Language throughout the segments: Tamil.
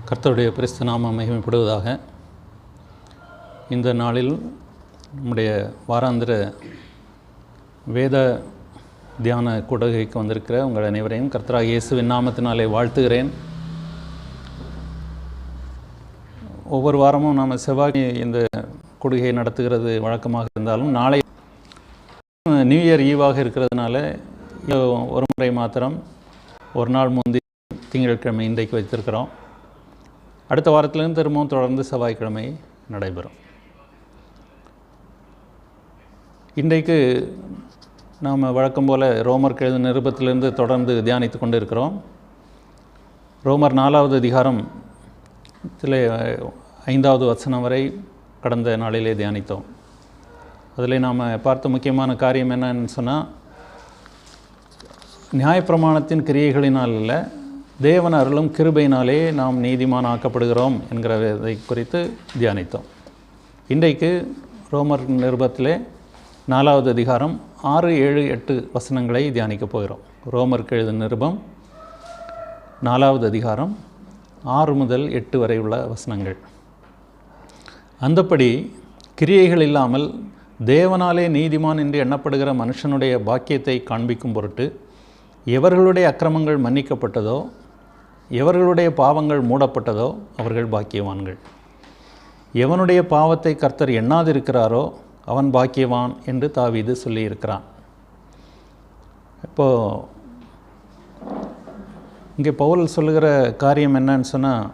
கர்த்தருடைய பரிசுத்த நாமம் மகிமைப்படுவதாக. இந்த நாளில் நம்முடைய வாராந்திர வேத தியான கூடுகைக்கு வந்திருக்கிற உங்கள் அனைவரையும் கர்த்தராகிய இயேசுவின் நாமத்தினாலே வாழ்த்துகிறேன். ஒவ்வொரு வாரமும் நாம் செவ்வாய் இந்த கூடுகையை நடத்துகிறது வழக்கமாக இருந்தாலும், நாளை நியூ இயர் ஈவாக இருக்கிறதுனால ஒரு முறை மாத்திரம் ஒரு நாள் முந்தி திங்கட்கிழமை இன்றைக்கு வைத்திருக்கிறோம். அடுத்த வாரத்திலிருந்து திரும்பவும் தொடர்ந்து செவ்வாய்க்கிழமை நடைபெறும். இன்றைக்கு நாம் வழக்கம் போல் ரோமர் எழுதின நிருபத்திலிருந்து தொடர்ந்து தியானித்து கொண்டு இருக்கிறோம். ரோமர் 4வது அதிகாரம் 5வது வசனம் வரை கடந்த நாளிலே தியானித்தோம். அதில் நாம் பார்த்த முக்கியமான காரியம் என்னன்னு சொன்னால், நியாயப்பிரமாணத்தின் கிரியைகளினால் இல்லை, தேவன் அருளும் கிருபையினாலே நாம் நீதிமான் ஆக்கப்படுகிறோம் என்கிறதை குறித்து தியானித்தோம். இன்றைக்கு ரோமர் நிருபத்திலே 4வது அதிகாரம் 6, 7, 8 வசனங்களை தியானிக்கப் போகிறோம். ரோமருக்கு எழுதின நிருபம் 4வது அதிகாரம் 6 முதல் 8 வரை உள்ள வசனங்கள். அந்தப்படி கிரியைகள் இல்லாமல் தேவனாலே நீதிமான் என்று எண்ணப்படுகிற மனுஷனுடைய பாக்கியத்தை காண்பிக்கும் பொருட்டு எவர்களுடைய அக்கிரமங்கள் மன்னிக்கப்பட்டதோ, எவர்களுடைய பாவங்கள் மூடப்பட்டதோ அவர்கள் பாக்கியவான்கள். எவனுடைய பாவத்தை கர்த்தர் எண்ணாதிருக்கிறாரோ அவன் பாக்கியவான் என்று தாவீது சொல்லியிருக்கிறான். இப்போது இங்கே பவுல் சொல்லுகிற காரியம் என்னன்னு சொன்னால்,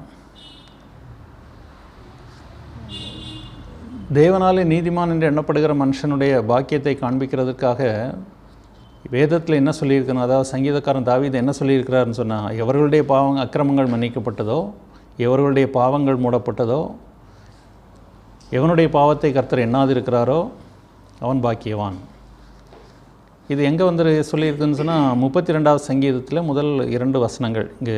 தேவனாலே நீதிமான் என்று எண்ணப்படுகிற மனுஷனுடைய பாக்கியத்தை காண்பிக்கிறதுக்காக வேதத்தில் என்ன சொல்லியிருக்கணும், அதாவது சங்கீதக்காரன் தாவீது என்ன சொல்லியிருக்கிறாருன்னு சொன்னால், எவர்களுடைய அக்கிரமங்கள் மன்னிக்கப்பட்டதோ, எவர்களுடைய பாவங்கள் மூடப்பட்டதோ, எவனுடைய பாவத்தை கர்த்தர் எண்ணாதிருக்கிறாரோ அவன் பாக்கியவான். இது எங்கே வந்து சொல்லியிருக்குன்னு சொன்னால், 32வது சங்கீதத்தில் முதல் 2 வசனங்கள். இங்கே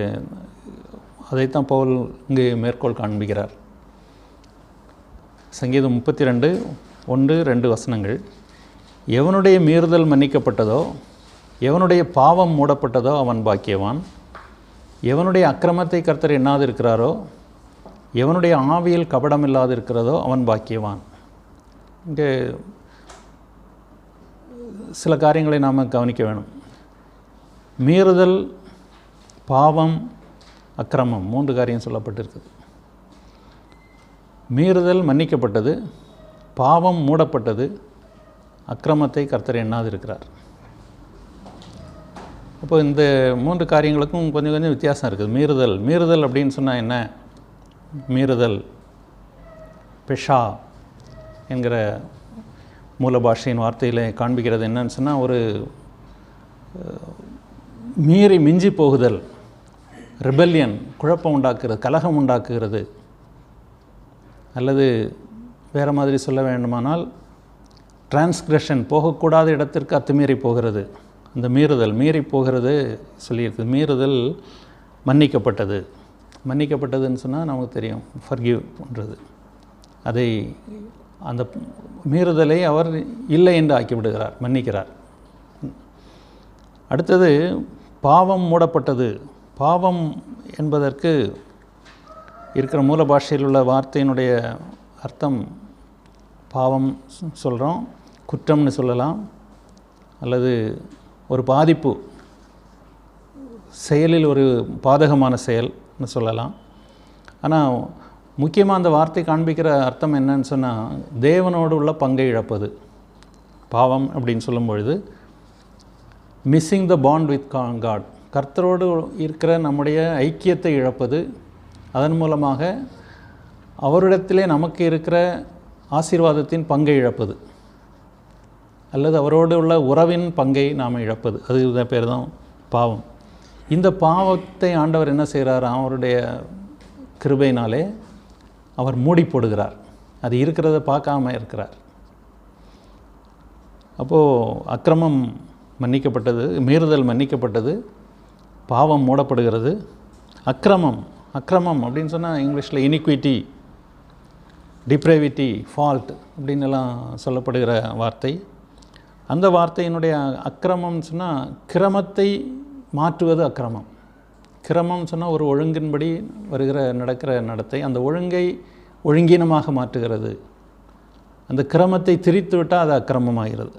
அதைத்தான் பவுல் இங்கே மேற்கோள் காண்பிக்கிறார். சங்கீதம் 32, 1, 2 வசனங்கள். எவனுடைய மீறுதல் மன்னிக்கப்பட்டதோ, எவனுடைய பாவம் மூடப்பட்டதோ அவன் பாக்கியவான். எவனுடைய அக்கிரமத்தை கர்த்தர் எண்ணாதிருக்கிறாரோ, எவனுடைய ஆவியில் கபடம் இல்லாதிருக்கிறதோ அவன் பாக்கியவான். இங்கே சில காரியங்களை நாம் கவனிக்க வேணும். மீறுதல், பாவம், அக்கிரமம் 3 காரியம் சொல்லப்பட்டிருக்குது. மீறுதல் மன்னிக்கப்பட்டது, பாவம் மூடப்பட்டது, அக்கிரமத்தை கர்த்தர் எண்ணாதிருக்கிறார். அப்போ இந்த 3 காரியங்களுக்கும் கொஞ்சம் கொஞ்சம் வித்தியாசம் இருக்குது. மீறுதல் அப்படின்னு சொன்னால் என்ன? மீறுதல் பெஷா என்கிற மூல பாஷையின் வார்த்தையில் காண்பிக்கிறது என்னன்னு சொன்னால், ஒரு மீறி மிஞ்சி போகுதல், ரிபெல்லியன், குழப்பம் உண்டாக்குறது, கலகம் உண்டாக்குகிறது. அல்லது வேறு மாதிரி சொல்ல வேண்டுமானால், டிரான்ஸ்கிரஷன், போகக்கூடாத இடத்திற்கு அத்துமீறி போகிறது. அந்த மீறி போகிறது சொல்லியிருக்கு. மீறுதல் மன்னிக்கப்பட்டதுன்னு சொன்னால் நமக்கு தெரியும், ஃபர்கிவ் பண்ணுறது. அதை அந்த மீறுதலை அவர் இல்லை என்று ஆக்கிவிடுகிறார், மன்னிக்கிறார். அடுத்தது பாவம் மூடப்பட்டது. பாவம் என்பதற்கு இருக்கிற மூல பாஷையில் உள்ள வார்த்தையினுடைய அர்த்தம், பாவம் சொல்கிறோம், குற்றம்னு சொல்லலாம், அல்லது ஒரு பாதிப்பு, செயலில் ஒரு பாதகமான செயல்னு சொல்லலாம். ஆனால் முக்கியமாக அந்த வார்த்தை காண்பிக்கிற அர்த்தம் என்னன்னு சொன்னால், தேவனோடு உள்ள பங்கை இழப்பது. பாவம் அப்படின்னு சொல்லும் பொழுது missing the bond with God, கர்த்தரோடு இருக்கிற நம்முடைய ஐக்கியத்தை இழப்பது. அதன் மூலமாக அவரிடத்திலே நமக்கு இருக்கிற ஆசீர்வாதத்தின் பங்கை இழப்பது, அல்லது அவரோடு உள்ள உறவின் பங்கை நாம் இழப்பது. அது பேர் தான் பாவம். இந்த பாவத்தை ஆண்டவர் என்ன செய்கிறார்? அவருடைய கிருபையினாலே அவர் மூடி போடுகிறார். அது இருக்கிறத பார்க்காம இருக்கிறார். அப்போது அக்கிரமம் மன்னிக்கப்பட்டது, மீறுதல் மன்னிக்கப்பட்டது, பாவம் மூடப்படுகிறது. அக்கிரமம் அப்படின்னு சொன்னால் இங்கிலீஷில் இனிக்விட்டி, டிப்ரேவிட்டி, ஃபால்ட் அப்படின்னுலாம் சொல்லப்படுகிற வார்த்தை. அந்த வார்த்தையினுடைய அக்கிரமம்னு சொன்னால், கிரமத்தை மாற்றுவது அக்கிரமம். கிரமம் சொன்னால் ஒரு ஒழுங்கின்படி நடக்கிற நடத்தை, அந்த ஒழுங்கை ஒழுங்கீனமாக மாற்றுகிறது. அந்த கிரமத்தை திரித்து விட்டால் அது அக்கிரமமாகிறது.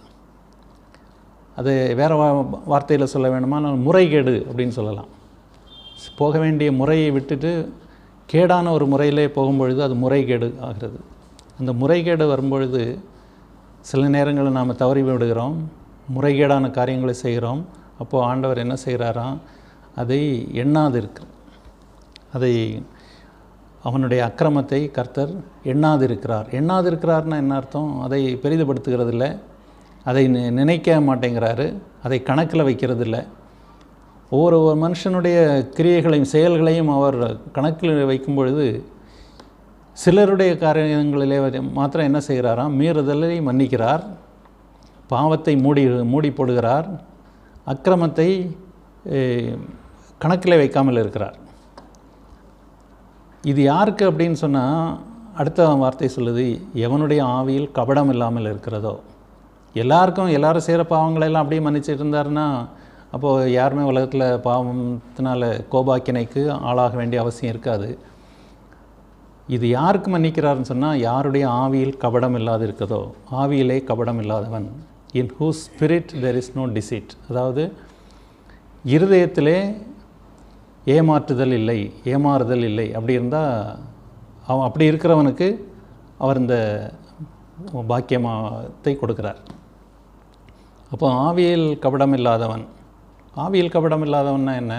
அது வேறு வார்த்தையில் சொல்ல வேணுமா, முறைகேடு அப்படின்னு சொல்லலாம். போக வேண்டிய முறையை விட்டுட்டு கேடான ஒரு முறையிலே போகும்பொழுது அது முறைகேடு ஆகிறது. அந்த முறைகேடு வரும்பொழுது சில நேரங்களில் நாம் தவறி விடுகிறோம், முறைகேடான காரியங்களை செய்கிறோம். அப்போது ஆண்டவர் என்ன செய்கிறாராம், அதை எண்ணாதிருக்கிறார். அதை அவனுடைய அக்கிரமத்தை கர்த்தர் எண்ணாதிருக்கிறார். எண்ணாதிருக்கிறார்னா என்ன அர்த்தம்? அதை பெரிதுபடுத்துகிறது இல்லை, அதை நினைக்க மாட்டேங்கிறாரு, அதை கணக்கில் வைக்கிறது இல்லை. ஒவ்வொரு மனுஷனுடைய கிரியைகளையும் செயல்களையும் அவர் கணக்கில் வைக்கும் பொழுது சிலருடைய காரியங்களிலே மாத்திரம் என்ன செய்கிறாராம், மீறுதலை மன்னிக்கிறார், பாவத்தை மூடி போடுகிறார், அக்கிரமத்தை கணக்கில் வைக்காமல் இருக்கிறார். இது யாருக்கு அப்படின்னு சொன்னால், அடுத்த வார்த்தை சொல்லுது, எவனுடைய ஆவியில் கபடம் இல்லாமல் இருக்கிறதோ. எல்லாரும் செய்கிற பாவங்களெல்லாம் அப்படியே மன்னிச்சிட்டு இருந்தாருன்னா அப்போது யாருமே உலகத்தில் பாவத்தினால கோபாக்கினைக்கு ஆளாக வேண்டிய அவசியம் இருக்காது. இது யாருக்கு மன்னிக்கிறாருன்னு சொன்னால், யாருடைய ஆவியில் கபடம் இல்லாது இருக்கிறதோ. ஆவியிலே கபடம் இல்லாதவன், in whose spirit there is no deceit. அதாவது இருதயத்திலே ஏமாறுதல் இல்லை. அப்படி இருந்தால் அப்படி இருக்கிறவனுக்கு அவர் இந்த பாக்கியத்தை கொடுக்கிறார். அப்போ ஆவியில் கபடம் இல்லாதவன்னா என்ன?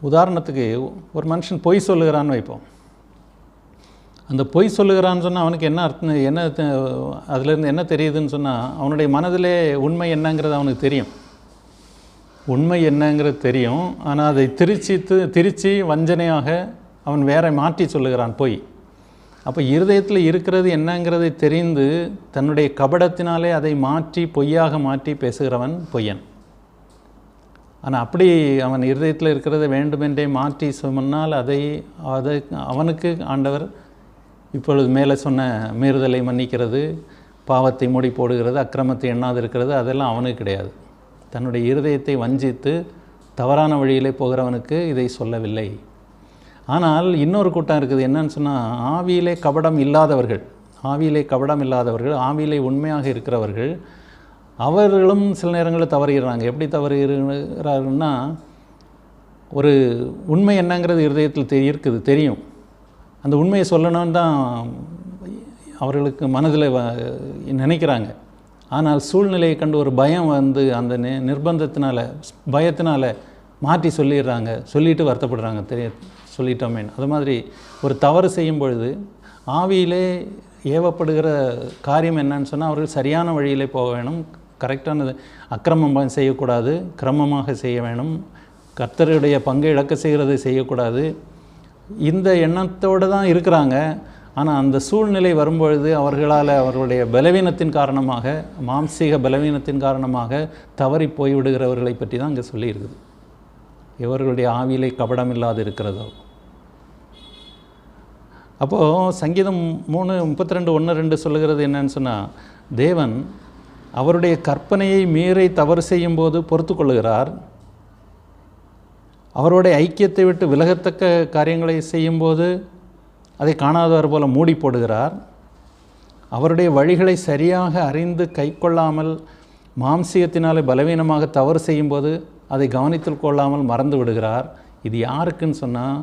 உதாரணத்துக்கு ஒரு மனுஷன் பொய் சொல்லுகிறான்னு வைப்போம். அந்த பொய் சொல்லுகிறான்னு சொன்னால் அவனுக்கு என்ன அர்த்தம், அதிலேருந்து என்ன தெரியுதுன்னு சொன்னால், அவனுடைய மனதிலே உண்மை என்னங்கிறது அவனுக்கு தெரியும். ஆனால் அதை திரிச்சு வஞ்சனையாக அவன் வேற மாற்றி சொல்லுகிறான் பொய். அப்போ இருதயத்தில் இருக்கிறது என்னங்கிறதை தெரிந்து தன்னுடைய கபடத்தினாலே அதை பொய்யாக மாற்றி பேசுகிறவன் பொய்யன். ஆனால் அப்படி அவன் இருதயத்தில் இருக்கிறத வேண்டுமென்றே மாற்றி சொன்னால் அதை அவனுக்கு ஆண்டவர் இப்பொழுது மேலே சொன்ன மீறுதலை மன்னிக்கிறது, பாவத்தை மூடி போடுகிறது, அக்கிரமத்தை எண்ணாது இருக்கிறது, அதெல்லாம் அவனுக்கு கிடையாது. தன்னுடைய இருதயத்தை வஞ்சித்து தவறான வழியிலே போகிறவனுக்கு இதை சொல்லவில்லை. ஆனால் இன்னொரு கூட்டம் இருக்குது. என்னன்னு சொன்னால், ஆவியிலே கபடம் இல்லாதவர்கள், ஆவியிலே உண்மையாக இருக்கிறவர்கள், அவர்களும் சில நேரங்களில் தவறுகிறாங்க. எப்படி தவறுகிறாருன்னா, ஒரு உண்மை என்னங்கிறது இருதயத்தில் தெரியும். அந்த உண்மையை சொல்லணும்னு தான் அவர்களுக்கு மனதில் நினைக்கிறாங்க. ஆனால் சூழ்நிலையை கண்டு ஒரு பயம் வந்து அந்த பயத்தினால மாற்றி சொல்லிட்டு வருத்தப்படுறாங்க, சொல்லிட்டோமே. அது மாதிரி ஒரு தவறு செய்யும் பொழுது ஆவியிலே ஏவப்படுகிற காரியம் என்னன்னு சொன்னால், அவர்கள் சரியான வழியிலே போக வேணும், கரெக்டானது, அக்கிரமம் செய்யக்கூடாது, கிரமமாக செய்ய வேணும், கர்த்தருடைய பங்கை இழக்க செய்கிறதை செய்யக்கூடாது. இந்த எண்ணத்தோடு தான் இருக்கிறாங்க. ஆனால் அந்த சூழ்நிலை வரும்பொழுது அவர்களுடைய பலவீனத்தின் காரணமாக, மாம்சீக பலவீனத்தின் காரணமாக தவறி போய்விடுகிறவர்களை பற்றி தான் இங்கே சொல்லியிருக்குது. இவர்களுடைய ஆவியிலே கபடம் இல்லாது இருக்கிறதோ. அப்போது சங்கீதம் 3:32-1-2 சொல்லுகிறது என்னன்னு சொன்னால், தேவன் அவருடைய கற்பனையை மீறி தவறு செய்யும் போது பொறுத்து கொள்ளுகிறார், அவருடைய ஐக்கியத்தை விட்டு விலகத்தக்க காரியங்களை செய்யும்போது அதை காணாதவர் போல மூடி போடுகிறார், அவருடைய வழிகளை சரியாக அறிந்து கை கொள்ளாமல் மாம்சீகத்தினாலே பலவீனமாக தவறு செய்யும்போது அதை கவனித்துக் கொள்ளாமல் மறந்து விடுகிறார். இது யாருக்குன்னு சொன்னால்,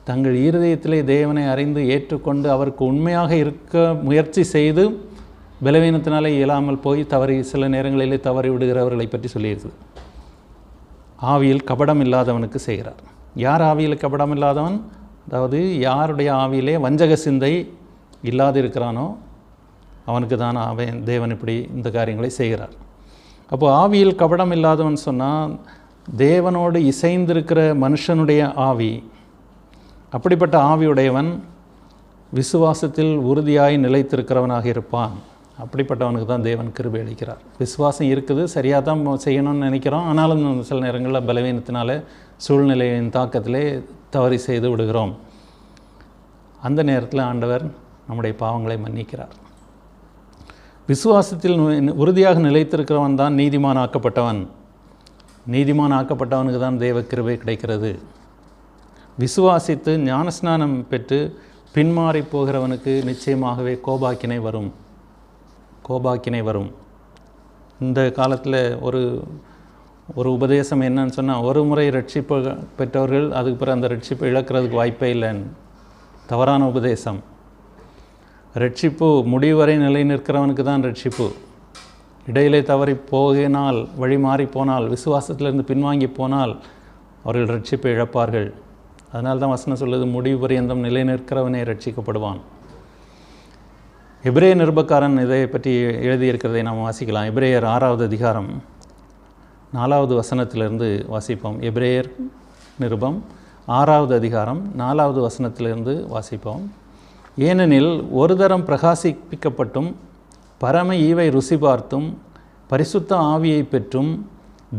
தங்கள் இருதயத்திலே தேவனை அறிந்து ஏற்றுக்கொண்டு அவருக்கு உண்மையாக இருக்க முயற்சி செய்து பலவீனத்தினாலே இயலாமல் போய் சில நேரங்களிலே தவறி விடுகிறவர்களை பற்றி சொல்லியிருக்குது. ஆவியில் கபடம் இல்லாதவனுக்கு செய்கிறார். யார் ஆவியில் கபடம் இல்லாதவன்? அதாவது யாருடைய ஆவியிலே வஞ்சக சிந்தை இல்லாது இருக்கிறானோ அவனுக்கு தான் தேவன் இப்படி இந்த காரியங்களை செய்கிறார். அப்போது ஆவியில் கபடம் இல்லாதவன் சொன்னால், தேவனோடு இசைந்திருக்கிற மனுஷனுடைய ஆவி, அப்படிப்பட்ட ஆவியுடையவன் விசுவாசத்தில் உறுதியாய் நிலைத்திருக்கிறவனாக இருப்பான். அப்படிப்பட்டவனுக்கு தான் தேவன் கிருபை அளிக்கிறார். விசுவாசம் இருக்குது, சரியாக தான் செய்யணும்னு நினைக்கிறோம், ஆனாலும் சில நேரங்களில் பலவீனத்தினால சூழ்நிலையின் தாக்கத்திலே தவறி செய்து விடுகிறோம். அந்த நேரத்தில் ஆண்டவர் நம்முடைய பாவங்களை மன்னிக்கிறார். விசுவாசத்தில் உறுதியாக நிலைத்திருக்கிறவன் தான் நீதிமானாக்கப்பட்டவன். நீதிமான் ஆக்கப்பட்டவனுக்கு தான் தேவ கிருபை கிடைக்கிறது. விசுவாசித்து ஞானஸ்நானம் பெற்று பின்மாறி போகிறவனுக்கு நிச்சயமாகவே கோபாக்கினை வரும். இந்த காலத்தில் ஒரு உபதேசம் என்னன்னு சொன்னால், ஒரு முறை ரட்சிப்பு பெற்றவர்கள் அதுக்கு பிறகு அந்த ரட்சிப்பை இழக்கிறதுக்கு வாய்ப்பே இல்லைன்னு தவறான உபதேசம். ரட்சிப்பு முடிவு வரை நிலை நிற்கிறவனுக்கு தான் ரட்சிப்பு. இடையிலே தவறி போகினால், வழி மாறி போனால், விசுவாசத்திலிருந்து பின்வாங்கி போனால் அவர்கள் ரட்சிப்பை இழப்பார்கள். அதனால தான் வசனம் சொல்லுது, முடிவு பரியந்தம் நிலை நிற்கிறவனே ரட்சிக்கப்படுவான். எபிரேய நிருபக்காரன் இதை பற்றி எழுதியிருக்கிறதை நாம் வாசிக்கலாம். எபிரேயர் 6வது அதிகாரம் 4வது வசனத்திலிருந்து வாசிப்போம். எபிரேயர் நிருபம் 6வது அதிகாரம் 4வது வசனத்திலிருந்து வாசிப்போம். ஏனெனில் ஒரு தரம் பிரகாசிப்பிக்கப்பட்டும் பரம ஈவை ருசி பார்த்தும் பரிசுத்த ஆவியை பெற்றும்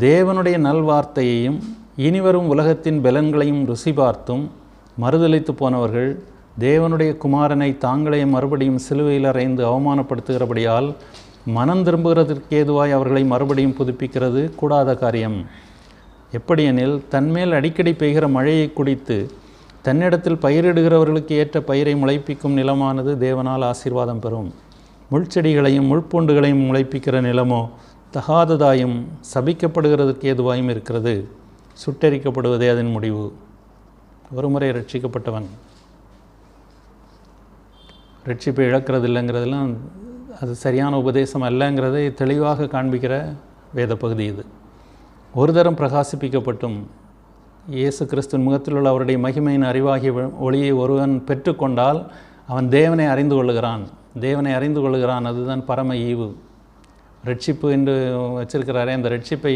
தேவனுடைய நல்வார்த்தையையும் இனிவரும் உலகத்தின் பலன்களையும் ருசி பார்த்தும் மறுதலித்து போனவர்கள் தேவனுடைய குமாரனை தாங்களே மறுபடியும் சிலுவையில் அறைந்து அவமானப்படுத்துகிறபடியால் மனம் திரும்புகிறதற்கு ஏதுவாய் அவர்களை மறுபடியும் புதுப்பிக்கிறது கூடாத காரியம். எப்படியெனில் தன்மேல் அடிக்கடி பெய்கிற மழையை குடித்து தன்னிடத்தில் பயிரிடுகிறவர்களுக்கு ஏற்ற பயிரை முளைப்பிக்கும் நிலமானது தேவனால் ஆசீர்வாதம் பெறும். முள்செடிகளையும் முள்பூண்டுகளையும் முளைப்பிக்கிற நிலமோ தகாததாயும் சபிக்கப்படுகிறதுக்கு ஏதுவாயும் இருக்கிறது. சுட்டெரிக்கப்படுவதே அதன் முடிவு. ஒரு முறை ரட்சிக்கப்பட்டவன் ரட்சிப்பை இழக்கிறது இல்லைங்கிறதெல்லாம் அது சரியான உபதேசம் அல்லங்கிறதை தெளிவாக காண்பிக்கிற வேத பகுதி இது. ஒரு தரம் பிரகாசிப்பிக்கப்பட்டும் இயேசு கிறிஸ்துவின் முகத்தில் உள்ள அவருடைய மகிமையின் அறிவாகிய ஒளியை ஒருவன் பெற்றுக்கொண்டால் அவன் தேவனை அறிந்து கொள்ளுகிறான். அதுதான் பரம ஈவு. ரட்சிப்பு என்று வச்சிருக்கிறாரே, அந்த ரட்சிப்பை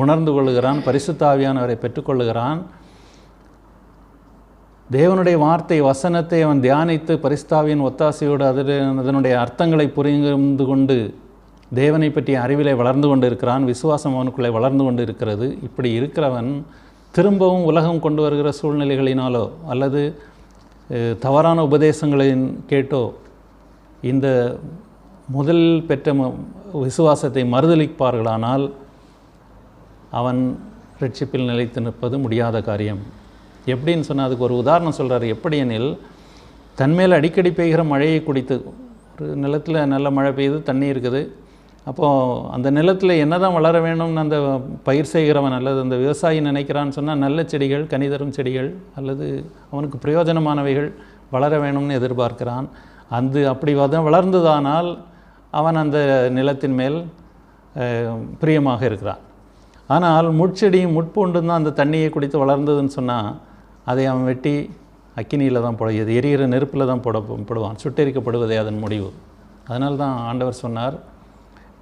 உணர்ந்து கொள்ளுகிறான். பரிசுத்த ஆவியானவரை பெற்றுக்கொள்ளுகிறான். தேவனுடைய வார்த்தை வசனத்தை அவன் தியானித்து பரிசுத்தாவியின் ஒத்தாசையோடு அதனுடைய அர்த்தங்களை புரிந்து கொண்டு தேவனை பற்றிய அறிவிலை வளர்ந்து கொண்டு இருக்கிறான். விசுவாசம் அவனுக்குள்ளே வளர்ந்து கொண்டு இருக்கிறது. இப்படி இருக்கிறவன் திரும்பவும் உலகம் கொண்டு வருகிற சூழ்நிலைகளினாலோ அல்லது தவறான உபதேசங்களின் கேட்டோ இந்த முதல் பெற்ற விசுவாசத்தை மறுதலிப்பார்களானால் அவன் ரட்சிப்பில் நிலைத்து நிற்பது முடியாத காரியம். எப்படின்னு சொன்னால் அதுக்கு ஒரு உதாரணம் சொல்கிறார். எப்படி எனில் தன்மேல் அடிக்கடி பெய்கிற மழையை குடித்து, ஒரு நிலத்தில் நல்ல மழை பெய்யுது, தண்ணி இருக்குது. அப்போது அந்த நிலத்தில் என்ன தான் வளர வேணும்னு அந்த பயிர் செய்கிறவன் அல்லது அந்த விவசாயி நினைக்கிறான்னு சொன்னால் நல்ல செடிகள், கனிதரும் செடிகள் அல்லது அவனுக்கு பிரயோஜனமானவைகள் வளர வேணும்னு எதிர்பார்க்கிறான். அப்படி வளர்ந்ததானால் அவன் அந்த நிலத்தின் மேல் பிரியமாக இருக்கிறான். ஆனால் முட்செடியும் முட்பூண்டும் தான் அந்த தண்ணியை குடித்து வளர்ந்ததுன்னு சொன்னால் அதை அவன் வெட்டி அக்கினியில் தான் போடுவது, எரிகிற நெருப்பில் தான் போடுவான். சுட்டெரிக்கப்படுவதே அதன் முடிவு. அதனால தான் ஆண்டவர் சொன்னார்,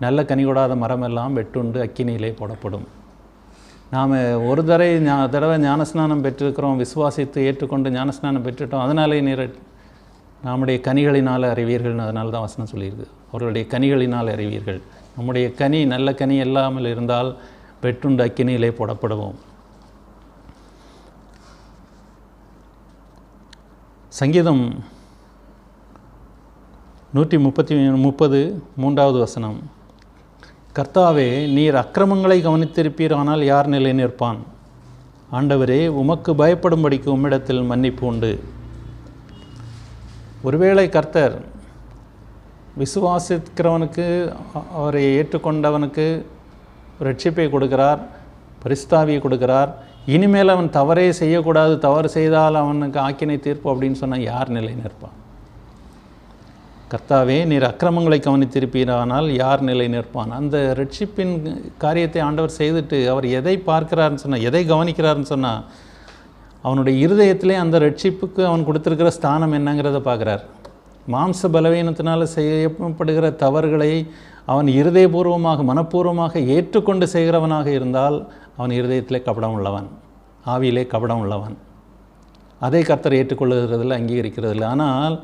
நல்ல கனி கொடாத மரமெல்லாம் வெட்டுண்டு அக்கினியிலே போடப்படும். நாம் ஒரு தடவை ஞானஸ்நானம் பெற்றிருக்கிறோம், விசுவாசித்து ஏற்றுக்கொண்டு ஞானஸ்நானம் பெற்றுட்டோம், அதனாலே நம்முடைய கனிகளினால் அறிவீர்கள்னு அதனால தான் வசனம் சொல்லியிருக்கு. அவர்களுடைய கனிகளினால் அறிவீர்கள். நம்முடைய கனி நல்ல கனி இல்லாமல் இருந்தால் வெட்டுண்டு அக்கினியிலே போடப்படுவோம். சங்கீதம் 130 3வது வசனம். கர்த்தாவே, நீர் அக்கிரமங்களை கவனித்திருப்பீர், ஆனால் யார் நிலை நிற்பான்? ஆண்டவரே, உமக்கு பயப்படும்படிக்கு உம்மிடத்தில் மன்னிப்பு உண்டு. ஒருவேளை கர்த்தர் விசுவாசிக்கிறவனுக்கு, அவரை ஏற்றுக்கொண்டவனுக்கு ரட்சிப்பை கொடுக்கிறார், பரிசுத்தாவியை கொடுக்கிறார். இனிமேல் அவன் தவறே செய்யக்கூடாது, தவறு செய்தால் அவனுக்கு ஆக்கினை தீர்ப்பு அப்படின்னு சொன்னால் யார் நிலை நிற்பான்? கர்த்தாவே, நீர் அக்கிரமங்களை கவனித்திருப்பீரானால் யார் நிலை நிற்பான்? அந்த ரட்சிப்பின் காரியத்தை ஆண்டவர் செய்துட்டு அவர் எதை பார்க்கிறார்னு சொன்னால், எதை கவனிக்கிறார்னு சொன்னால், அவனுடைய இருதயத்திலே அந்த ரட்சிப்புக்கு அவன் கொடுத்துருக்கிற ஸ்தானம் என்னங்கிறத பார்க்குறார். மாம்ச பலவீனத்தினால் செய்யப்படுகிற தவறுகளை அவன் இருதயபூர்வமாக மனப்பூர்வமாக ஏற்றுக்கொண்டு செய்கிறவனாக இருந்தால் அவன் இருதயத்திலே கபடம் உள்ளவன், ஆவியிலே கபடம் உள்ளவன். அதை கர்த்தர் ஏற்றுக்கொள்ளுகிறதில்லை, அங்கீகரிக்கிறதில்லை. ஆனால்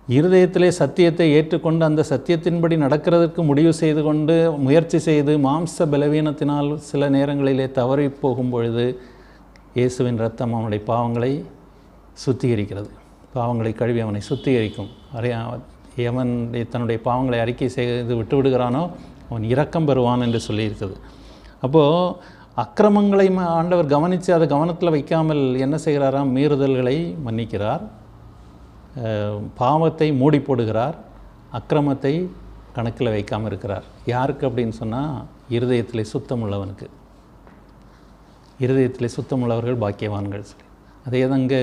இருதயத்திலே சத்தியத்தை ஏற்றுக்கொண்டு அந்த சத்தியத்தின்படி நடக்கிறதுக்கு முடிவு செய்து கொண்டு முயற்சி செய்து மாம்ச பலவீனத்தினால் சில நேரங்களிலே தவறி போகும் பொழுது இயேசுவின் இரத்தம் அவனுடைய பாவங்களை சுத்திகரிக்கிறது. பாவங்களை கழுவி அவனை சுத்திகரிக்கும். எவன் தன்னுடைய பாவங்களை அறிக்கை செய்து விட்டு விடுகிறானோ அவன் இரக்கம் பெறுவான் என்று சொல்லியிருக்குது. அப்போது அக்கிரமங்களை ஆண்டவர் கவனித்து அதை கவனத்தில் வைக்காமல் என்ன செய்கிறாராம்? மீறுதல்களை மன்னிக்கிறார், பாவத்தை மூடி போடுகிறார், அக்கிரமத்தை கணக்கில் வைக்காமல் இருக்கிறார். யாருக்கு அப்படின்னு சொன்னால், இருதயத்திலே சுத்தம் உள்ளவனுக்கு. இருதயத்திலே சுத்தம் உள்ளவர்கள் பாக்கியவான்கள். அதே தான் இங்கே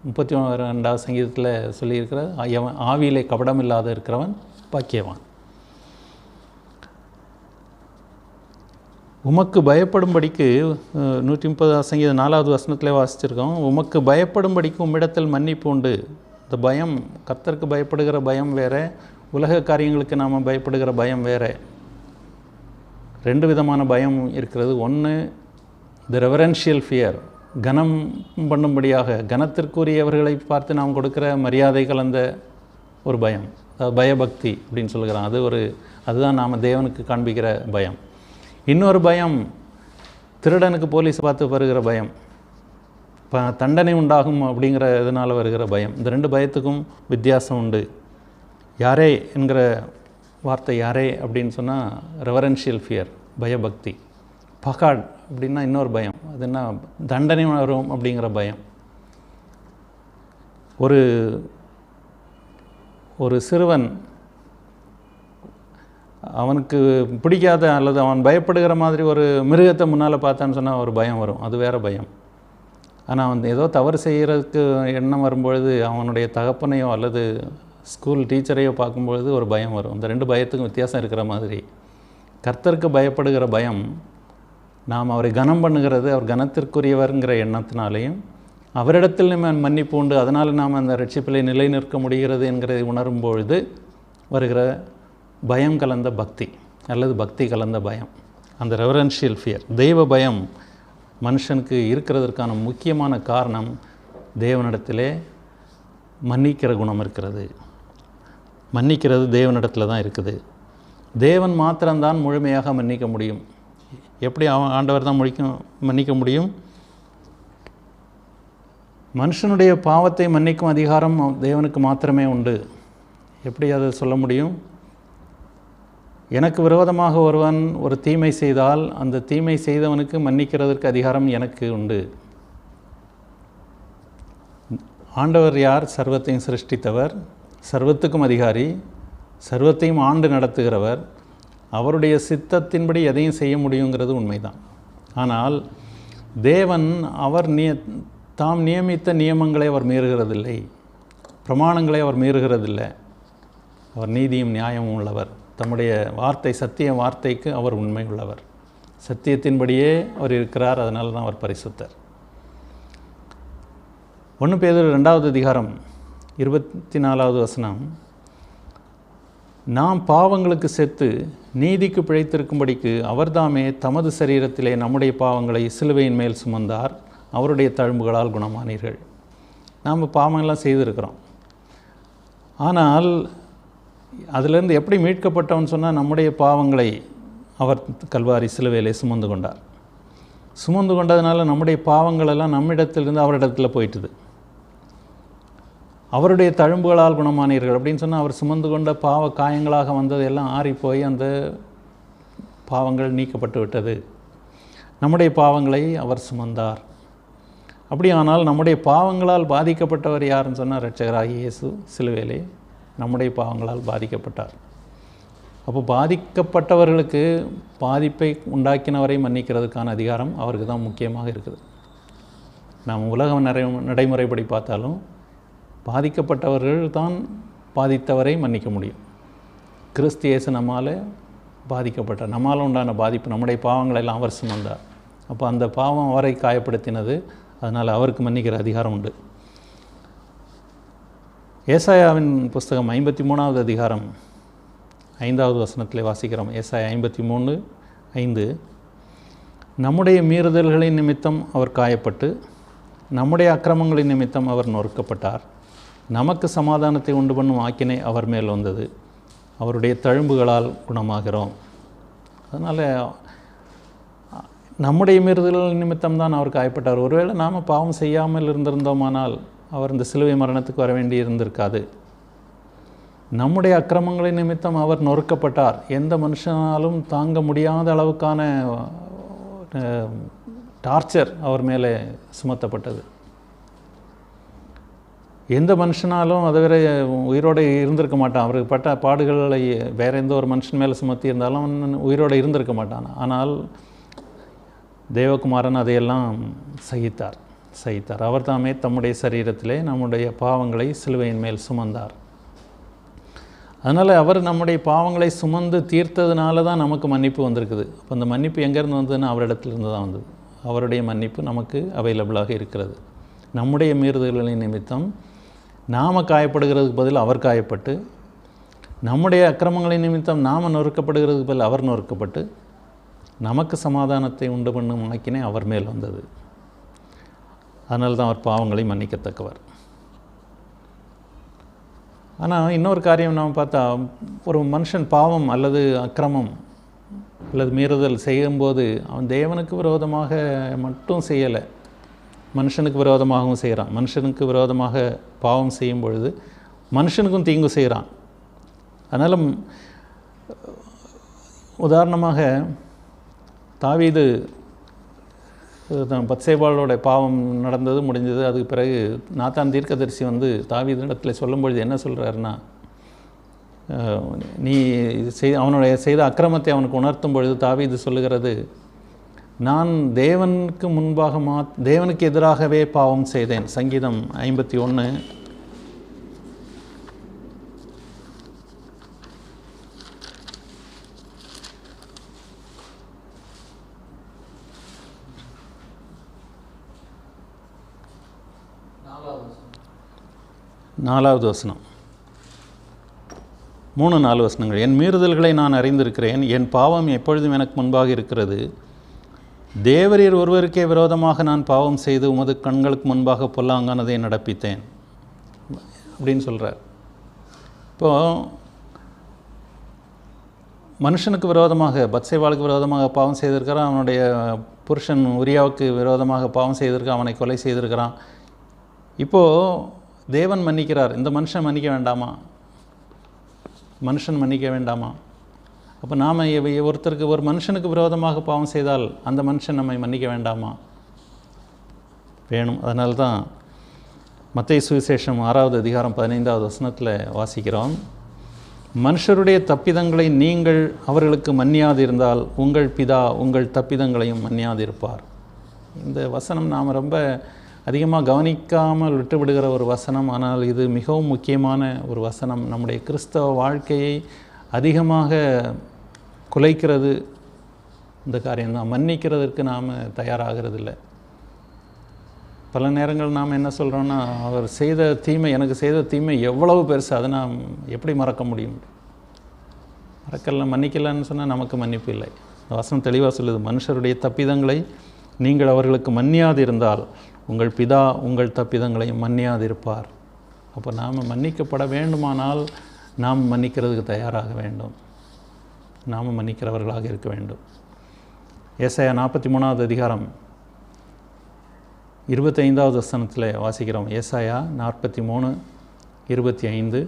32வது சங்கீதத்தில் சொல்லியிருக்கிற, ஆவியிலே கபடம் இல்லாத இருக்கிறவன் பாக்கியவான். உமக்கு பயப்படும்படிக்கு 130 சங்கீதம் 4வது வசனத்திலே வாசிச்சிருக்கோம். உமக்கு பயப்படும்படிக்கு உம்மிடத்தில் மன்னிப்பு உண்டு. இந்த பயம், கர்த்தருக்கு பயப்படுகிற பயம் வேறு, உலக காரியங்களுக்கு நாம் பயப்படுகிற பயம் வேறு. 2 விதமான பயம் இருக்கிறது. ஒன்று தி ரெவரன்ஷியல் ஃபியர், கனம் பண்ணும்படியாக கனத்திற்குரியவர்களை பார்த்து நாம் கொடுக்குற மரியாதை கலந்த ஒரு பயம், பயபக்தி அப்படின்னு சொல்லுகிறான். அதுதான் நாம் தேவனுக்கு காண்பிக்கிற பயம். இன்னொரு பயம் திருடனுக்கு போலீஸ் பார்த்து வருகிற பயம், தண்டனை உண்டாகும் அப்படிங்கிற இதனால் வருகிற பயம். இந்த 2 பயத்துக்கும் வித்தியாசம் உண்டு. யாரே என்கிற வார்த்தை யாரே அப்படின்னு சொன்னால் ரெவரன்ஷியல் ஃபியர், பயபக்தி. பகாட் அப்படின்னா இன்னொரு பயம், அது என்ன? தண்டனை வரும் அப்படிங்கிற பயம். ஒரு சிறுவன் அவனுக்கு பிடிக்காத அல்லது அவன் பயப்படுகிற மாதிரி ஒரு மிருகத்தை முன்னால் பார்த்தான்னு சொன்னால் ஒரு பயம் வரும், அது வேறு பயம். ஆனால் அவன் ஏதோ தவறு செய்கிறதுக்கு எண்ணம் வரும்பொழுது அவனுடைய தகப்பனையோ அல்லது ஸ்கூல் டீச்சரையோ பார்க்கும்பொழுது ஒரு பயம் வரும். இந்த 2 பயத்துக்கும் வித்தியாசம் இருக்கிற மாதிரி கர்த்தருக்கு பயப்படுகிற பயம், நாம் அவரை கனம் பண்ணுகிறது அவர் கனத்திற்குரியவருங்கிற எண்ணத்தினாலேயும் அவரிடத்தில் நம்ம மன்னிப்பு உண்டு, அதனால் நாம் அந்த ரட்சிப்பிலை நிலை நிற்க முடிகிறது என்கிறதை உணரும்பொழுது வருகிற பயம் கலந்த பக்தி அல்லது பக்தி கலந்த பயம், அந்த ரெவரன்ஷியல் ஃபியர். தெய்வ பயம் மனுஷனுக்கு இருக்கிறதற்கான முக்கியமான காரணம் தேவனிடத்திலே மன்னிக்கிற குணம் இருக்கிறது. மன்னிக்கிறது தேவனிடத்தில் தான் இருக்குது. தேவன் மாத்திரம்தான் முழுமையாக மன்னிக்க முடியும். எப்படி ஆண்டவர் தான் மன்னிக்க முடியும்? மனுஷனுடைய பாவத்தை மன்னிக்கும் அதிகாரம் தேவனுக்கு மாத்திரமே உண்டு. எப்படி அதை சொல்ல முடியும்? எனக்கு விரோதமாக ஒருவன் ஒரு தீமை செய்தால் அந்த தீமை செய்தவனுக்கு மன்னிக்கிறதற்கு அதிகாரம் எனக்கு உண்டு. ஆண்டவர் யார்? சர்வத்தையும் சிருஷ்டித்தவர், சர்வத்துக்கும் அதிகாரி, சர்வத்தையும் ஆண்டு நடத்துகிறவர். அவருடைய சித்தத்தின்படி எதையும் செய்ய முடியுங்கிறது உண்மைதான். ஆனால் தேவன் அவர் தாம் நியமித்த நியமங்களை அவர் மீறுகிறதில்லை, பிரமாணங்களை அவர் மீறுகிறதில்லை. அவர் நீதியும் நியாயமும் உள்ளவர். தம்முடைய வார்த்தை, சத்திய வார்த்தைக்கு அவர் உண்மை உள்ளவர். சத்தியத்தின்படியே அவர் இருக்கிறார், அதனால தான் அவர் பரிசுத்தர். 1 பேதுரு 2வது அதிகாரம் 24வது வசனம், நாம் பாவங்களுக்கு செத்து நீதிக்கு பிழைத்திருக்கும்படிக்கு அவர்தாமே தமது சரீரத்திலே நம்முடைய பாவங்களை சிலுவையின் மேல் சுமந்தார், அவருடைய தழும்புகளால் குணமானீர்கள். நாம் பாவங்கள்லாம் செய்திருக்கிறோம். ஆனால் அதிலிருந்து எப்படி மீட்கப்பட்டவன் சொன்னால், நம்முடைய பாவங்களை அவர் கல்வாரி சிலுவையிலே சுமந்து கொண்டார். சுமந்து கொண்டதுனால நம்முடைய பாவங்களெல்லாம் நம்மிடத்திலிருந்து அவரிடத்தில் போயிட்டுது. அவருடைய தழும்புகளால் குணமானீர்கள் அப்படின்னு சொன்னால், அவர் சுமந்து கொண்ட பாவ காயங்களாக வந்தது எல்லாம் ஆறி போய் அந்த பாவங்கள் நீக்கப்பட்டு விட்டது. நம்முடைய பாவங்களை அவர் சுமந்தார். அப்படியானால் நம்முடைய பாவங்களால் பாதிக்கப்பட்டவர் யாருன்னு சொன்னால், இரட்சகராகிய இயேசு சிலுவையிலே நம்முடைய பாவங்களால் பாதிக்கப்பட்டார். அப்போ பாதிக்கப்பட்டவர்களுக்கு பாதிப்பை உண்டாக்கினவரை மன்னிக்கிறதுக்கான அதிகாரம் அவருக்கு தான் முக்கியமாக இருக்குது. நாம் உலக நடைமுறைப்படி பார்த்தாலும் பாதிக்கப்பட்டவர்கள் தான் பாதித்தவரை மன்னிக்க முடியும். கிறிஸ்து இயேசு நம்மால் பாதிக்கப்பட்டார், நம்மால் உண்டான பாதிப்பு, நம்முடைய பாவங்களை எல்லாம் அவர் சுமந்தார். அப்போ அந்த பாவம் அவரை காயப்படுத்தினது, அதனால் அவருக்கு மன்னிக்கிற அதிகாரம் உண்டு. ஏசாயாவின் புஸ்தகம் 53வது அதிகாரம் 5வது வசனத்திலே வாசிக்கிறோம். ஏசாயா 53:5, நம்முடைய மீறுதல்களின் நிமித்தம் அவர் காயப்பட்டு நம்முடைய அக்கிரமங்களின் நிமித்தம் அவர் நொறுக்கப்பட்டார், நமக்கு சமாதானத்தை உண்டு பண்ணும் ஆக்கினை அவர் மேல் வந்தது, அவருடைய தழும்புகளால் குணமாகிறோம். அதனால் நம்முடைய மீறுதல்கள் நிமித்தம் தான் அவர் காயப்பட்டார். ஒருவேளை நாம் பாவம் செய்யாமல் இருந்திருந்தோமானால் அவர் இந்த சிலுவை மரணத்துக்கு வர வேண்டி இருந்திருக்காது. நம்முடைய அக்கிரமங்களின் நிமித்தம் அவர் நொறுக்கப்பட்டார். எந்த மனுஷனாலும் தாங்க முடியாத அளவுக்கான டார்ச்சர் அவர் மேலே சுமத்தப்பட்டது. எந்த மனுஷனாலும் அதை வேற உயிரோடு இருந்திருக்க மாட்டான். அவருக்கு பட்ட பாடுகளை வேறு எந்த ஒரு மனுஷன் மேலே சுமத்தி இருந்தாலும் அவன் உயிரோடு இருந்திருக்க மாட்டான். ஆனால் தேவகுமாரன் அதையெல்லாம் சகித்தார். அவர் தாமே தம்முடைய சரீரத்திலே நம்முடைய பாவங்களை சிலுவையின் மேல் சுமந்தார். அதனால் அவர் நம்முடைய பாவங்களை சுமந்து தீர்த்ததுனால தான் நமக்கு மன்னிப்பு வந்திருக்குது. அப்போ அந்த மன்னிப்பு எங்கேருந்து வந்ததுன்னா அவரிடத்துலேருந்து தான் வந்தது. அவருடைய மன்னிப்பு நமக்கு அவைலபிளாக இருக்கிறது. நம்முடைய மீறுதல்களின் நிமித்தம் நாம் காயப்படுகிறதுக்கு பதில் அவர் காயப்பட்டு, நம்முடைய அக்கிரமங்களின் நிமித்தம் நாம் நொறுக்கப்படுகிறதுக்கு பதில் அவர் நொறுக்கப்பட்டு, நமக்கு சமாதானத்தை உண்டு பண்ணும் ஆக்கினை அவர் மேல் வந்தது. அதனால தான் அவர் பாவங்களை மன்னிக்கத்தக்கவர். ஆனால் இன்னொரு காரியம் நாம் பார்த்தா, ஒரு மனுஷன் பாவம் அல்லது அக்கிரமம் அல்லது மீறுதல் செய்யும்போது அவன் தேவனுக்கு விரோதமாக மட்டும் செய்யலை, மனுஷனுக்கு விரோதமாகவும் செய்கிறான். மனுஷனுக்கு விரோதமாக பாவம் செய்யும் பொழுது மனுஷனுக்கும் தீங்கு செய்கிறான். அதனால் உதாரணமாக தாவீது பத்சேபாளோட பாவம் நடந்தது, முடிஞ்சது. அதுக்கு பிறகு நாத்தான் தீர்க்கதரிசி வந்து தாவீதிடத்தில் சொல்லும் பொழுது என்ன சொல்கிறாருன்னா, நீ அவனுடைய செய்த அக்கிரமத்தை அவனுக்கு உணர்த்தும் பொழுது தாவீது சொல்லுகிறது, நான் தேவனுக்கு எதிராகவே பாவம் செய்தேன். சங்கீதம் 51 4வது வசனம், 3-4 வசனங்கள். என் மீறுதல்களை நான் அறிந்திருக்கிறேன், என் பாவம் எப்பொழுதும் எனக்கு முன்பாக இருக்கிறது. தேவரீர் ஒருவருக்கே விரோதமாக நான் பாவம் செய்து உமது கண்களுக்கு முன்பாக பொல்லாங்கானதை நடப்பித்தேன் அப்படின்னு சொல்கிறார். இப்போது மனுஷனுக்கு விரோதமாக, பத்சேபாளுக்கு விரோதமாக பாவம் செய்திருக்கிறான். அவனுடைய புருஷன் உரியாவுக்கு விரோதமாக பாவம் செய்திருக்கான், அவனை கொலை செய்திருக்கிறான். இப்போது தேவன் மன்னிக்கிறார். இந்த மனுஷன் மன்னிக்க வேண்டாமா? மனுஷன் மன்னிக்க வேண்டாமா? அப்போ நாம் ஒருத்தருக்கு, ஒரு மனுஷனுக்கு விரோதமாக பாவம் செய்தால் அந்த மனுஷன் நம்மை மன்னிக்க வேண்டாமா? வேணும். அதனால தான் மத்தேயு சுவிசேஷம் 6வது அதிகாரம் 15வது வசனத்தில் வாசிக்கிறோம், மனுஷருடைய தப்பிதங்களை நீங்கள் அவர்களுக்கு மன்னியாதிருந்தால் உங்கள் பிதா உங்கள் தப்பிதங்களையும் மன்னியாதிருப்பார். இந்த வசனம் நாம் ரொம்ப அதிகமாக கவனிக்காமல் விட்டுவிடுகிற ஒரு வசனம். ஆனால் இது மிகவும் முக்கியமான ஒரு வசனம். நம்முடைய கிறிஸ்தவ வாழ்க்கையை அதிகமாக குலைக்கிறது இந்த காரியம்தான். மன்னிக்கிறதுக்கு நாம் தயாராகிறதில்லை. பல நேரங்கள் நாம் என்ன சொல்கிறோன்னா, அவர் செய்த தீமை, எனக்கு செய்த தீமை எவ்வளவு பெருசு, அதை நாம் எப்படி மறக்க முடியும்? மன்னிக்கலன்னு சொன்னால் நமக்கு மன்னிப்பு இல்லை. இந்த வசனம் தெளிவாக சொல்லுது, மனுஷருடைய தப்பிதங்களை நீங்கள் அவர்களுக்கு மன்னியாதிருந்தால் உங்கள் பிதா உங்கள் தப்பிதங்களையும் மன்னியாதிருப்பார். அப்போ நாம் மன்னிக்கப்பட வேண்டுமானால் நாம் மன்னிக்கிறதுக்கு தயாராக வேண்டும், நாம் மன்னிக்கிறவர்களாக இருக்க வேண்டும். ஏசாயா 43வது அதிகாரம் 25வது வசனத்தில் வாசிக்கிறோம். ஏசாயா 43:25,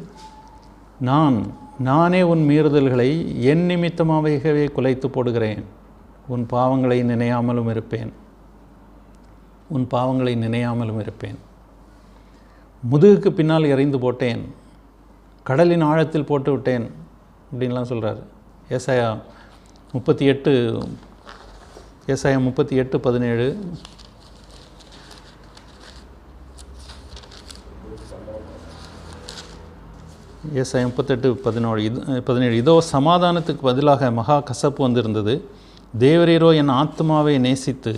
நானே உன் மீறுதல்களை என் நிமித்தமாகவே குலைத்து போடுகிறேன், உன் பாவங்களை நினையாமலும் இருப்பேன், உன் பாவங்களை நினையாமலும் இருப்பேன். முதுகுக்கு பின்னால் எறிந்து போட்டேன், கடலின் ஆழத்தில் போட்டு விட்டேன் அப்படின்லாம் சொல்கிறார். ஏசாயா 38:17, ஏசாயா 38:17, இதோ சமாதானத்துக்கு பதிலாக மகா கசப்பு வந்திருந்தது. தேவரீரோ என் ஆத்மாவை நேசித்து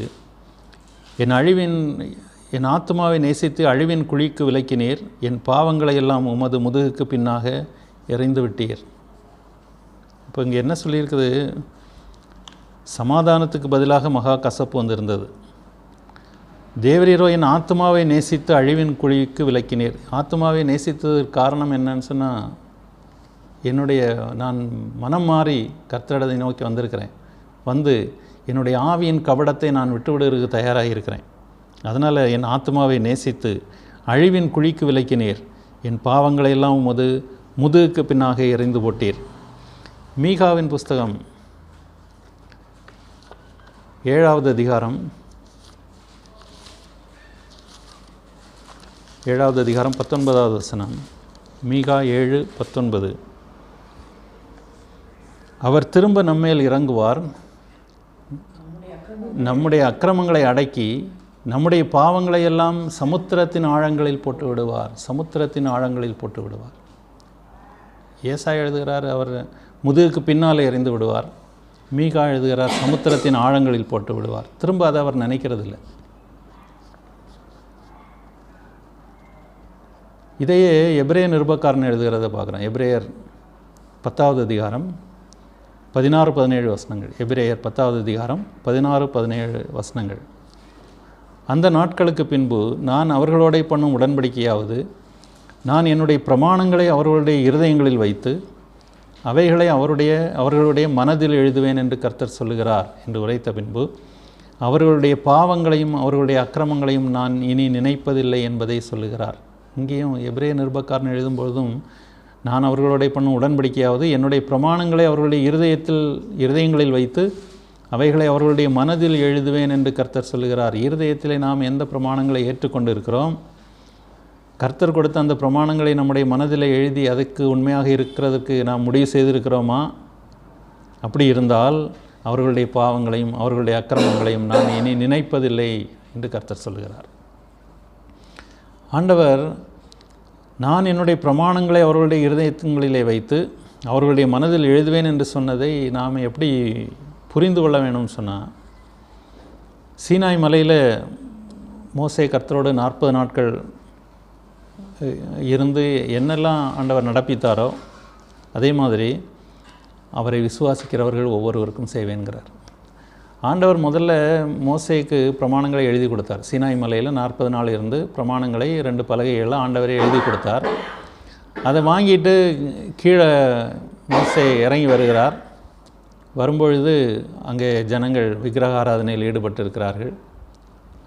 என் ஆத்மாவை நேசித்து அழிவின் குழிக்கு விலக்கினீர், என் பாவங்களை எல்லாம் உமது முதுகுக்கு பின்னாக எறிந்து விட்டீர். இப்போ இங்கே என்ன சொல்லியிருக்குது? சமாதானத்துக்கு பதிலாக மகா கசப்பு வந்திருந்தது. தேவரீரோ என் ஆத்மாவை நேசித்து அழிவின் குழிக்கு விலக்கினீர். ஆத்மாவை நேசித்ததற்கு காரணம் என்னன்னு சொன்னால், நான் மனம் மாறி கர்த்தரை நோக்கி வந்திருக்கிறேன், வந்து என்னுடைய ஆவியின் கபடத்தை நான் விட்டுவிடுறதுக்கு தயாராக இருக்கிறேன். அதனால் என் ஆத்மாவை நேசித்து அழிவின் குழிக்கு விலக்கினீர், என் பாவங்களையெல்லாம் உமது முதுகுக்கு பின்னாக எறிந்து போட்டீர். மீகாவின் புஸ்தகம் 7வது அதிகாரம் 19வது வசனம். மீகா 7:19. அவர் திரும்ப நம்மேல் இறங்குவார், நம்முடைய அக்கிரமங்களை அடக்கி நம்முடைய பாவங்களை எல்லாம் சமுத்திரத்தின் ஆழங்களில் போட்டு விடுவார். சமுத்திரத்தின் ஆழங்களில் போட்டு விடுவார். ஏசாயா எழுதுகிறார், அவர் முதுகுக்கு பின்னால் எறிந்து விடுவார். மீகா எழுதுகிறார், சமுத்திரத்தின் ஆழங்களில் போட்டு விடுவார். திரும்ப அதை அவர் நினைக்கிறதில்லை. இதையே எபிரேய நிருபக்காரன் எழுதுகிறத பார்க்குறோம். எபிரேயர் 10வது அதிகாரம் 16-17 வசனங்கள். எபிரேயர் 10வது அதிகாரம் 16-17 வசனங்கள். அந்த நாட்களுக்கு பின்பு நான் அவர்களோட பண்ணும் உடன்படிக்கையாவது, நான் என்னுடைய பிரமாணங்களை அவர்களுடைய இருதயங்களில் வைத்து அவைகளை அவர்களுடைய மனதில் எழுதுவேன் என்று கர்த்தர் சொல்லுகிறார் என்று உரைத்த பின்பு, அவர்களுடைய பாவங்களையும் அவர்களுடைய அக்கிரமங்களையும் நான் இனி நினைப்பதில்லை என்பதை சொல்லுகிறார். இங்கேயும் எபிரேய நிருபக்காரன் எழுதும்பொழுதும், நான் அவர்களோட பண்ணும் உடன்படிக்கையாவது என்னுடைய பிரமாணங்களை அவர்களுடைய இருதயங்களில் வைத்து அவைகளை அவர்களுடைய மனதில் எழுதுவேன் என்று கர்த்தர் சொல்லுகிறார். இருதயத்திலே நாம் எந்த பிரமாணங்களை ஏற்றுக்கொண்டு இருக்கிறோம், கர்த்தர் கொடுத்த அந்த பிரமாணங்களை நம்முடைய மனதில் எழுதி அதுக்கு உண்மையாக இருக்கிறதுக்கு நாம் முடிவு செய்திருக்கிறோமா? அப்படி இருந்தால் அவர்களுடைய பாவங்களையும் அவர்களுடைய அக்கிரமங்களையும் நான் இனி நினைப்பதில்லை என்று கர்த்தர் சொல்கிறார். ஆண்டவர், நான் என்னுடைய பிரமாணங்களை அவர்களுடைய இருதயங்களிலே வைத்து அவர்களுடைய மனதில் எழுதுவேன் என்று சொன்னதை நாம் எப்படி புரிந்து கொள்ள வேணும்னு சொன்னால், சீனாய் மலையில் மோசே கர்த்தரோடு 40 நாட்கள் இருந்து என்னெல்லாம் ஆண்டவர் நடப்பித்தாரோ அதே மாதிரி அவரை விசுவாசிக்கிறவர்கள் ஒவ்வொருவருக்கும் செய்வேன்கிறார். ஆண்டவர் முதல்ல மோசேக்கு பிரமாணங்களை எழுதி கொடுத்தார். சீனாய் மலையில் 40 நாள் இருந்து பிரமாணங்களை 2 பலகைகளில் ஆண்டவரே எழுதி கொடுத்தார். அதை வாங்கிட்டு கீழே மோசே இறங்கி வருகிறார். வரும்பொழுது அங்கே ஜனங்கள் விக்கிரக ஆராதனையில் ஈடுபட்டு இருக்கிறார்கள்.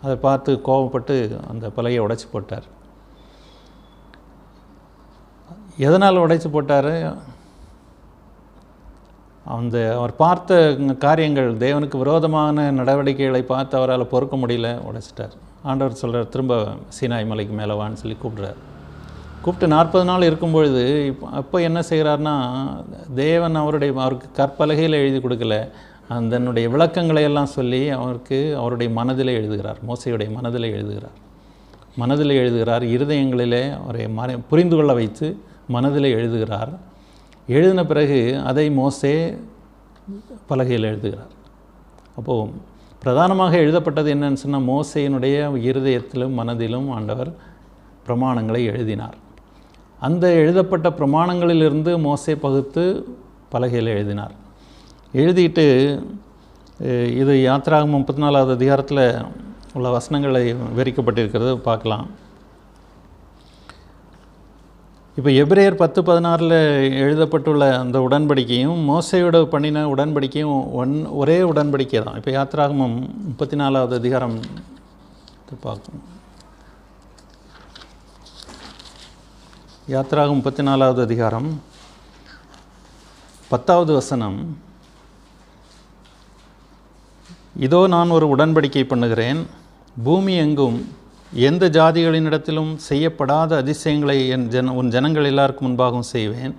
அதை பார்த்து கோபப்பட்டு அந்த பலகையை உடைச்சி போட்டார். எதனால் உடைச்சி போட்டார்? அவர் பார்த்த காரியங்கள், தேவனுக்கு விரோதமான நடவடிக்கைகளை பார்த்து அவரால் பொறுக்க முடியல, உடைச்சிட்டார். ஆண்டவர் சொல்கிறார், திரும்ப சீனாய் மலைக்கு மேலே வான்னு சொல்லி கூப்பிட்றார். கூப்பிட்டு 40 நாள் இருக்கும்பொழுது அப்போ என்ன செய்கிறார்னா, தேவன் அவருக்கு கற்பலகையில் எழுதி கொடுக்கல, அதனுடைய விளக்கங்களை எல்லாம் சொல்லி அவருடைய மனதில் எழுதுகிறார். மோசையுடைய மனதில் எழுதுகிறார். இருதயங்களிலே அவரை புரிந்து கொள்ள வைத்து மனதில் எழுதுகிறார். எழுதின பிறகு அதை மோசே பலகையில் எழுதுகிறார். அப்போது பிரதானமாக எழுதப்பட்டது என்னன்னு சொன்னால், மோசையினுடைய இருதயத்திலும் மனதிலும் ஆண்டவர் பிரமாணங்களை எழுதினார். அந்த எழுதப்பட்ட பிரமாணங்களிலிருந்து மோசே பகுத்து பலகையில் எழுதினார். எழுதிட்டு இது யாத்திராகமம் 34வது அதிகாரத்தில் உள்ள வசனங்களை விவரிக்கப்பட்டிருக்கிறது பார்க்கலாம். இப்போ எபிரேயர் 10:16 எழுதப்பட்டுள்ள அந்த உடன்படிக்கையும் மோசையோட பண்ணின உடன்படிக்கையும் ஒரே உடன்படிக்கை தான். இப்போ யாத்திராகமம் 34வது அதிகாரம் பார்க்கணும். யாத்திராகமம் 34வது அதிகாரம் 10வது வசனம். இதோ நான் ஒரு உடன்படிக்கை பண்ணுகிறேன், பூமி எங்கும் எந்த ஜாதிகளினிடத்திலும் செய்யப்படாத அதிசயங்களை உன் ஜனங்கள் எல்லாருக்கும் முன்பாகவும் செய்வேன்.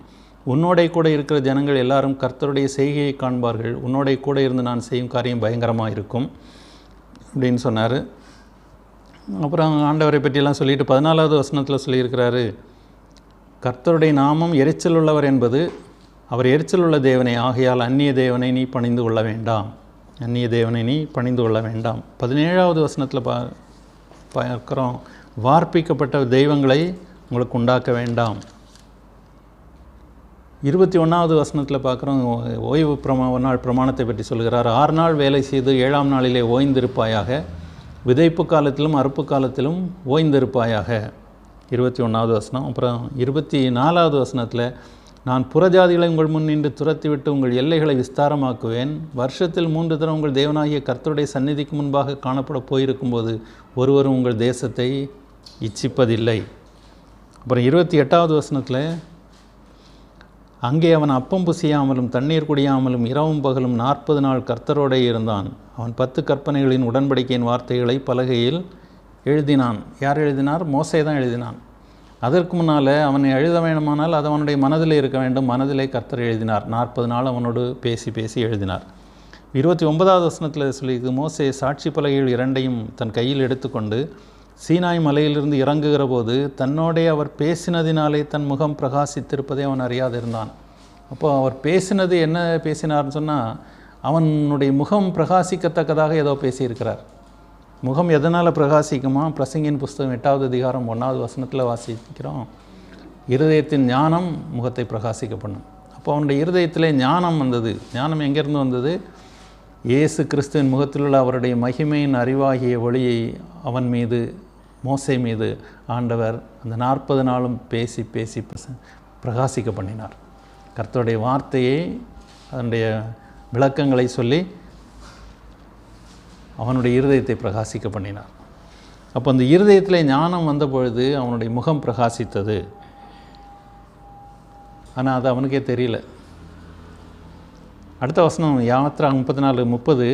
உன்னோட கூட இருக்கிற ஜனங்கள் எல்லாரும் கர்த்தருடைய செய்கையை காண்பார்கள். உன்னோட கூட இருந்து நான் செய்யும் காரியம் பயங்கரமாக இருக்கும் அப்படின்னு சொன்னார். அப்புறம் ஆண்டவரை பற்றியெல்லாம் சொல்லிட்டு 14வது வசனத்தில் சொல்லியிருக்கிறாரு, கர்த்தருடைய நாமம் எரிச்சல் உள்ளவர் என்பது, அவர் எரிச்சல் உள்ள தேவனை, ஆகையால் அந்நிய தேவனை நீ பணிந்து கொள்ள வேண்டாம். 17வது வசனத்தில் பார்க்குறோம், வார்ப்பிக்கப்பட்ட தெய்வங்களை உங்களுக்கு உண்டாக்க வேண்டாம். 21வது வசனத்தில் பார்க்குறோம், ஓய்வு நாள் பிரமாணத்தை பற்றி சொல்கிறார். 6 நாள் வேலை செய்து 7ஆம் நாளிலே ஓய்ந்திருப்பாயாக, விதைப்பு காலத்திலும் அறுப்பு காலத்திலும் ஓய்ந்திருப்பாயாக. 21வது வசனம். அப்புறம் 24வது வசனத்தில், நான் புறஜாதிகளை உங்கள் முன் நின்று துரத்திவிட்டு உங்கள் எல்லைகளை விஸ்தாரமாக்குவேன். வருஷத்தில் 3 தரம் உங்கள் தேவனாகிய கர்த்தருடைய சந்நிதிக்கு முன்பாக காணப்பட போயிருக்கும்போது ஒருவரும் உங்கள் தேசத்தை இச்சிப்பதில்லை. அப்புறம் 28வது வசனத்தில், அங்கே அவன் அப்பம் புசியாமலும் தண்ணீர் குடியாமலும் இரவும் பகலும் 40 நாள் கர்த்தரோடே இருந்தான். அவன் 10 கற்பனைகளின் உடன்படிக்கையின் வார்த்தைகளை பலகையில் எழுதினான். யார் எழுதினார்? மோசே தான் எழுதினான். அதற்கு முன்னால் அவன் எழுத வேண்டுமானால் அது அவனுடைய மனதில் இருக்க வேண்டும். மனதிலே கர்த்தர் எழுதினார். 40 நாள் அவனோடு பேசி பேசி எழுதினார். 29வது வசனத்தில் சொல்லியிருக்கு, மோசே சாட்சி பலகைகள் 2ஐயும் தன் கையில் எடுத்துக்கொண்டு சீனாய் மலையிலிருந்து இறங்குகிற போது தன்னோடே அவர் பேசினதினாலே தன் முகம் பிரகாசித்திருப்பதை அவன் அறியாதிருந்தான். அப்போ அவர் பேசினது என்ன பேசினார்னு சொன்னால், அவனுடைய முகம் பிரகாசிக்கத்தக்கதாக ஏதோ பேசியிருக்கிறார். முகம் எதனால் பிரகாசிக்குமா? பிரசங்கின் புஸ்தகம் 8வது அதிகாரம் 1வது வசனத்தில் வாசிக்கிறோம், இருதயத்தின் ஞானம் முகத்தை பிரகாசிக்க பண்ணும். அப்போ அவனுடைய இருதயத்திலே ஞானம் வந்தது. ஞானம் எங்கேருந்து வந்தது? இயேசு கிறிஸ்துவின் முகத்தில் உள்ள அவருடைய மகிமையின் அறிவாகிய ஒளியை அவன் மீது, மோசே மீது ஆண்டவர் அந்த 40 நாளும் பேசி பேசி பிரகாசிக்க பண்ணினார். கர்த்தருடைய வார்த்தையை, அதனுடைய விளக்கங்களை சொல்லி அவனுடைய இருதயத்தை பிரகாசிக்க பண்ணினார். அப்போ அந்த இருதயத்தில் ஞானம் வந்த பொழுது அவனுடைய முகம் பிரகாசித்தது. ஆனால் அது அவனுக்கே தெரியல. அடுத்த வசனம் யாத்ரா 34:30,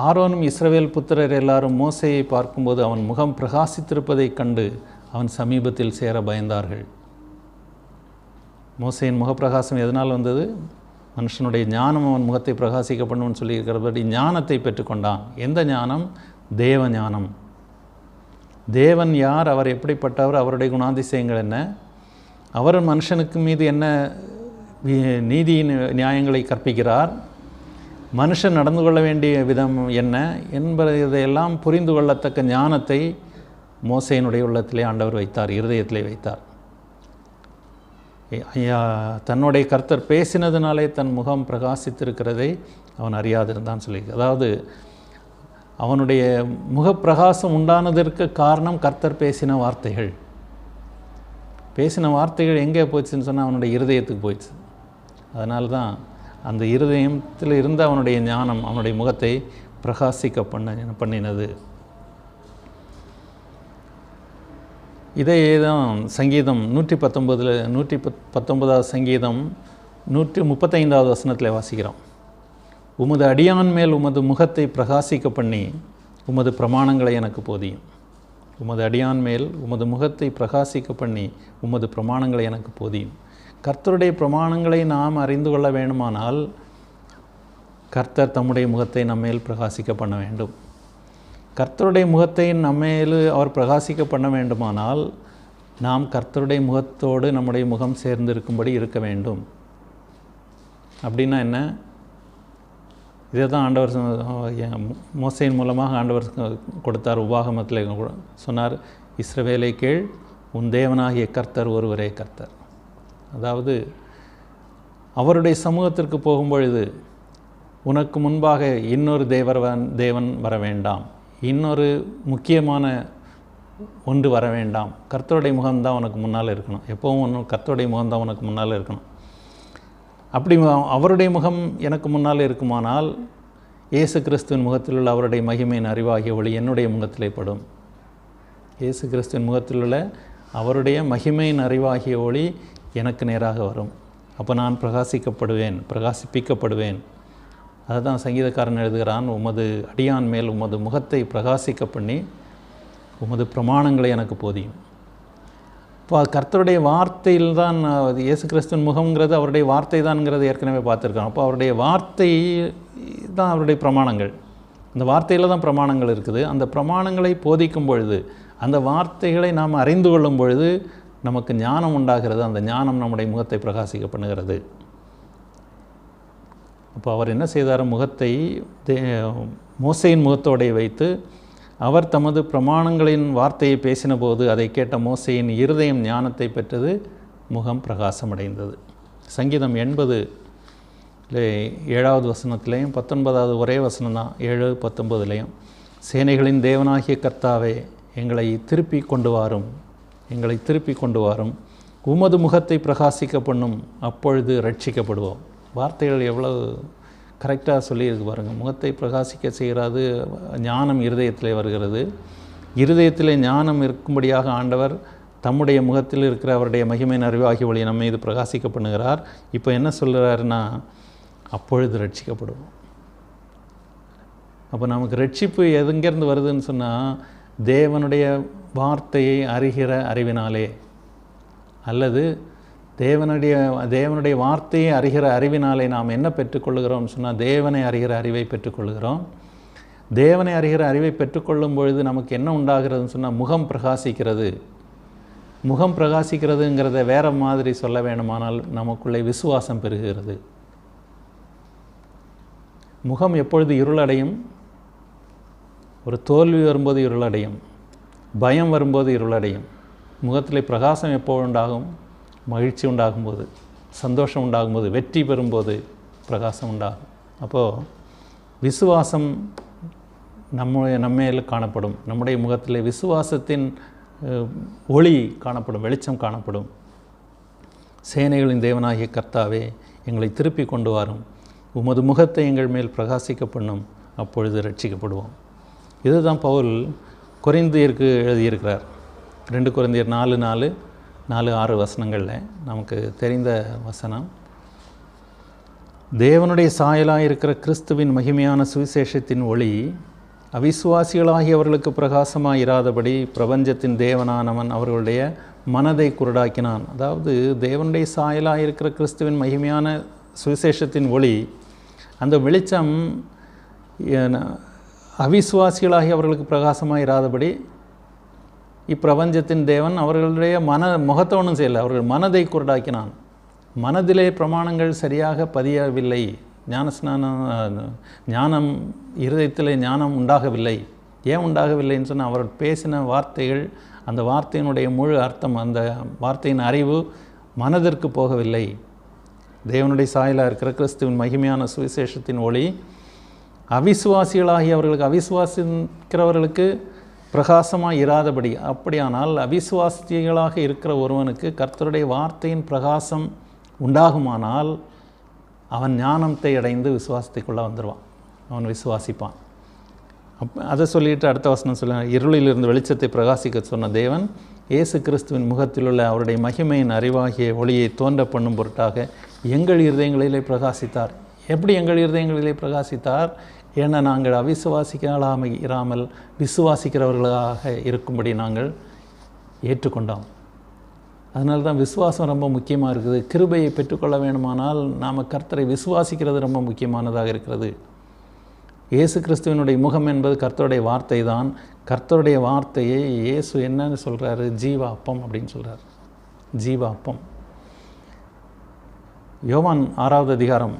ஆரோனும் இஸ்ரவேல் புத்திரர் எல்லாரும் மோசேயை பார்க்கும்போது அவன் முகம் பிரகாசித்திருப்பதைக் கண்டு அவன் சமீபத்தில் சேர பயந்தார்கள். மோசேயின் முகப்பிரகாசம் எதனால் வந்தது? மனுஷனுடைய ஞானம் அவன் முகத்தை பிரகாசிக்க பண்ணுன்னு சொல்லியிருக்கிறபடி ஞானத்தை பெற்றுக்கொண்டான். எந்த ஞானம்? தேவ ஞானம். தேவன் யார், அவர் எப்படிப்பட்டவர், அவருடைய குணாதிசயங்கள் என்ன, அவர் மனுஷனுக்கு மீது என்ன நீதி நியாயங்களை கற்பிக்கிறார், மனுஷன் நடந்து கொள்ள வேண்டிய விதம் என்ன என்பதையெல்லாம் புரிந்து கொள்ளத்தக்க ஞானத்தை மோசேயினுடைய உள்ளத்திலே ஆண்டவர் வைத்தார், இருதயத்திலே வைத்தார். தன்னுடைய கர்த்தர் பேசினதுனாலே தன் முகம் பிரகாசித்திருக்கிறதை அவன் அறியாதிருந்தான் சொல்லி. அதாவது அவனுடைய முகப்பிரகாசம் உண்டானதற்கு காரணம் கர்த்தர் பேசின வார்த்தைகள். பேசின வார்த்தைகள் எங்கே போச்சுன்னு சொன்னால் அவனுடைய இருதயத்துக்கு போயிடுச்சு. அதனால தான் அந்த இருதயத்தில் இருந்த அவனுடைய ஞானம் அவனுடைய முகத்தை பிரகாசிக்க பண்ணினது. இதே தான் சங்கீதம் 119வது சங்கீதம் 135வது வசனத்தில் வாசிக்கிறோம். உமது அடியான் மேல் உமது முகத்தை பிரகாசிக்க பண்ணி உமது பிரமாணங்களை எனக்கு போதியும். உமது அடியான் மேல் உமது முகத்தை பிரகாசிக்க பண்ணி உமது பிரமாணங்களை எனக்கு போதியும். கர்த்தருடைய பிரமாணங்களை நாம் அறிந்து கொள்ள வேண்டுமானால் கர்த்தர் தம்முடைய முகத்தை நம்மேல் பிரகாசிக்க பண்ண வேண்டும். கர்த்தருடைய முகத்தை நம்மேல் அவர் பிரகாசிக்க பண்ண வேண்டுமானால் நாம் கர்த்தருடைய முகத்தோடு நம்முடைய முகம் சேர்ந்திருக்கும்படி இருக்க வேண்டும். அப்படின்னா என்ன? இதை தான் ஆண்டவர் மோசேயின் மூலமாக ஆண்டவர் கொடுத்தார். உபாகமத்தில் சொன்னார், இஸ்ரவேலை கேள், உன் தேவனாகிய கர்த்தர் ஒருவரே கர்த்தர். அதாவது அவருடைய சமூகத்திற்கு போகும்பொழுது உனக்கு முன்பாக இன்னொரு தேவன் வர வேண்டாம், இன்னொரு முக்கியமான ஒன்று வர வேண்டாம். கர்த்தருடைய முகம்தான் உனக்கு முன்னால் இருக்கணும். எப்போவும் கர்த்தருடைய முகம்தான் உனக்கு முன்னால் இருக்கணும். அப்படி அவருடைய முகம் எனக்கு முன்னால் இருக்குமானால் இயேசு கிறிஸ்துவின் முகத்தில் உள்ள அவருடைய மகிமையின் அறிவாகிய ஒளி என்னுடைய முகத்திலே படும். இயேசு கிறிஸ்துவின் முகத்தில் உள்ள அவருடைய மகிமையின் அறிவாகிய ஒளி எனக்கு நேராக வரும். அப்போ நான் பிரகாசிப்பிக்கப்படுவேன். அதை தான் சங்கீதக்காரன் எழுதுகிறான், உமது அடியான் மேல் உமது முகத்தை பிரகாசிக்க பண்ணி உமது பிரமாணங்களை எனக்கு போதியும். இப்போ கர்த்தருடைய வார்த்தையில் தான் இயேசு கிறிஸ்துவின் முகம்ங்கிறது அவருடைய வார்த்தை தான்ங்கிறது ஏற்கனவே பார்த்துருக்கோம். அப்போ அவருடைய வார்த்தை தான் அவருடைய பிரமாணங்கள். அந்த வார்த்தையில் தான் பிரமாணங்கள் இருக்குது. அந்த பிரமாணங்களை போதிக்கும் பொழுது, அந்த வார்த்தைகளை நாம் அறிந்து கொள்ளும் பொழுது நமக்கு ஞானம் உண்டாகிறது. அந்த ஞானம் நம்முடைய முகத்தை பிரகாசிக்க பண்ணுகிறது. அப்போ அவர் என்ன செய்தார்? முகத்தை மோசேயின் முகத்தோடே வைத்து அவர் தமது பிரமாணங்களின் வார்த்தையை பேசின போது அதை கேட்ட மோசேயின் இருதயம் ஞானத்தை பெற்றது, முகம் பிரகாசமடைந்தது. சங்கீதம் 80:7வது வசனத்திலையும் 19வது ஒரே வசனம் தான், 7:19 சேனைகளின் தேவனாகிய கர்த்தாவே எங்களை திருப்பி கொண்டு வாரும், உமது முகத்தை பிரகாசிக்க பண்ணும், அப்பொழுது ரட்சிக்கப்படுவோம். வார்த்தைகள் எவ்வளவு கரெக்டாக சொல்லியிருக்கு பாருங்கள். முகத்தை பிரகாசிக்க செய்கிறது, ஞானம் இருதயத்திலே வருகிறது. இருதயத்திலே ஞானம் இருக்கும்படியாக ஆண்டவர் தம்முடைய முகத்தில் இருக்கிற அவருடைய மகிமையின் அறிவாகிய ஒளி நம்ம மீது பிரகாசிக்க பண்ணுகிறார். இப்போ என்ன சொல்கிறாருன்னா, அப்பொழுது ரட்சிக்கப்படுவோம். அப்போ நமக்கு ரட்சிப்பு எங்கேருந்து வருதுன்னு சொன்னால், தேவனுடைய வார்த்தையை அறிகிற அறிவினாலே, அல்லது தேவனுடைய வார்த்தையை அறிகிற அறிவினாலே நாம் என்ன பெற்றுக்கொள்கிறோம்னு சொன்னால், தேவனை அறிகிற அறிவை பெற்றுக்கொள்கிறோம். தேவனை அறிகிற அறிவை பெற்றுக்கொள்ளும் பொழுது நமக்கு என்ன உண்டாகிறதுன்னு சொன்னால், முகம் பிரகாசிக்கிறது. முகம் பிரகாசிக்கிறதுங்கிறத வேறு மாதிரி சொல்ல வேணுமானால், நமக்குள்ளே விசுவாசம் பெருகுகிறது. முகம் எப்பொழுது இருளடையும்? ஒரு தோல்வி வரும்போது இருளடையும், பயம் வரும்போது இருளடையும். முகத்தில் பிரகாசம் எப்போ உண்டாகும்? மகிழ்ச்சி உண்டாகும்போது, சந்தோஷம் உண்டாகும்போது, வெற்றி பெறும்போது பிரகாசம் உண்டாகும். அப்போது விசுவாசம் நம்மையில் காணப்படும். நம்முடைய முகத்தில் விசுவாசத்தின் ஒளி காணப்படும், வெளிச்சம் காணப்படும். சேனைகளின் தேவனாகிய கர்த்தாவே, எங்களை திருப்பி கொண்டு வரும், உமது முகத்தை எங்கள் மேல் பிரகாசிக்க பண்ணும், அப்பொழுது ரட்சிக்கப்படுவோம். இதுதான் பவுல் கொரிந்தியருக்கு எழுதியிருக்கிறார். 2 கொரிந்தியர் 4:6 வசனங்களில் நமக்கு தெரிந்த வசனம். தேவனுடைய சாயலாக இருக்கிற கிறிஸ்துவின் மகிமையான சுவிசேஷத்தின் ஒளி அவிசுவாசிகளாகியவர்களுக்கு பிரகாசமாக இராதபடி பிரபஞ்சத்தின் தேவனானவன் அவர்களுடைய மனதை குருடாக்கினான். அதாவது தேவனுடைய சாயலாக இருக்கிற கிறிஸ்துவின் மகிமையான சுவிசேஷத்தின் ஒளி, அந்த வெளிச்சம் அவிசுவாசிகளாகி அவர்களுக்கு பிரகாசமாக இராதபடி இப்பிரபஞ்சத்தின் தேவன் அவர்களுடைய முகத்தை ஒன்றும் செய்யலை, அவர்கள் மனதை குருடாக்கினான். மனதிலே பிரமாணங்கள் சரியாக பதியவில்லை. ஞானம் இருதயத்தில் ஞானம் உண்டாகவில்லை. ஏன் உண்டாகவில்லைன்னு சொன்னால், அவர் பேசின வார்த்தைகள், அந்த வார்த்தையினுடைய முழு அர்த்தம், அந்த வார்த்தையின் அறிவு மனதிற்கு போகவில்லை. தேவனுடைய சாயலாக இருக்கிற கிறிஸ்துவின் மகிமையான சுவிசேஷத்தின் ஒளி அவிசுவாசிகளாகி அவிசுவாசிக்கிறவர்களுக்கு பிரகாசமாக இராதபடி. அப்படியானால் அவிசுவாசிகளாக இருக்கிற ஒருவனுக்கு கர்த்தருடைய வார்த்தையின் பிரகாசம் உண்டாகுமானால் அவன் ஞானத்தை அடைந்து விசுவாசத்துக்குள்ளே வந்துடுவான், அவன் விசுவாசிப்பான். அதை சொல்லிட்டு அடுத்த வசனம் சொல்ல, இருளிலிருந்து வெளிச்சத்தை பிரகாசிக்க சொன்ன தேவன் இயேசு கிறிஸ்துவின் முகத்தில் உள்ள அவருடைய மகிமையின் அறிவாகிய ஒளியை தோன்ற பண்ணும் பொருட்டாக எங்கள் இருதயங்களிலே பிரகாசித்தார். எப்படி எங்கள் இருதயங்களிலே பிரகாசித்தார்? ஏன்னா நாங்கள் அவிசுவாசிகளாக இராமல் விசுவாசிக்கிறவர்களாக இருக்கும்படி நாங்கள் ஏற்றுக்கொண்டோம். அதனால தான் விசுவாசம் ரொம்ப முக்கியமாக இருக்குது. கிருபையை பெற்றுக்கொள்ள வேணுமானால் நாம் கர்த்தரை விசுவாசிக்கிறது ரொம்ப முக்கியமானதாக இருக்கிறது. இயேசு கிறிஸ்துவனுடைய முகம் என்பது கர்த்தருடைய வார்த்தை தான். கர்த்தருடைய வார்த்தையை இயேசு என்னன்னு சொல்கிறாரு? ஜீவ அப்பம் அப்படின்னு சொல்கிறார். ஜீவ அப்பம். யோவான் 6வது அதிகாரம்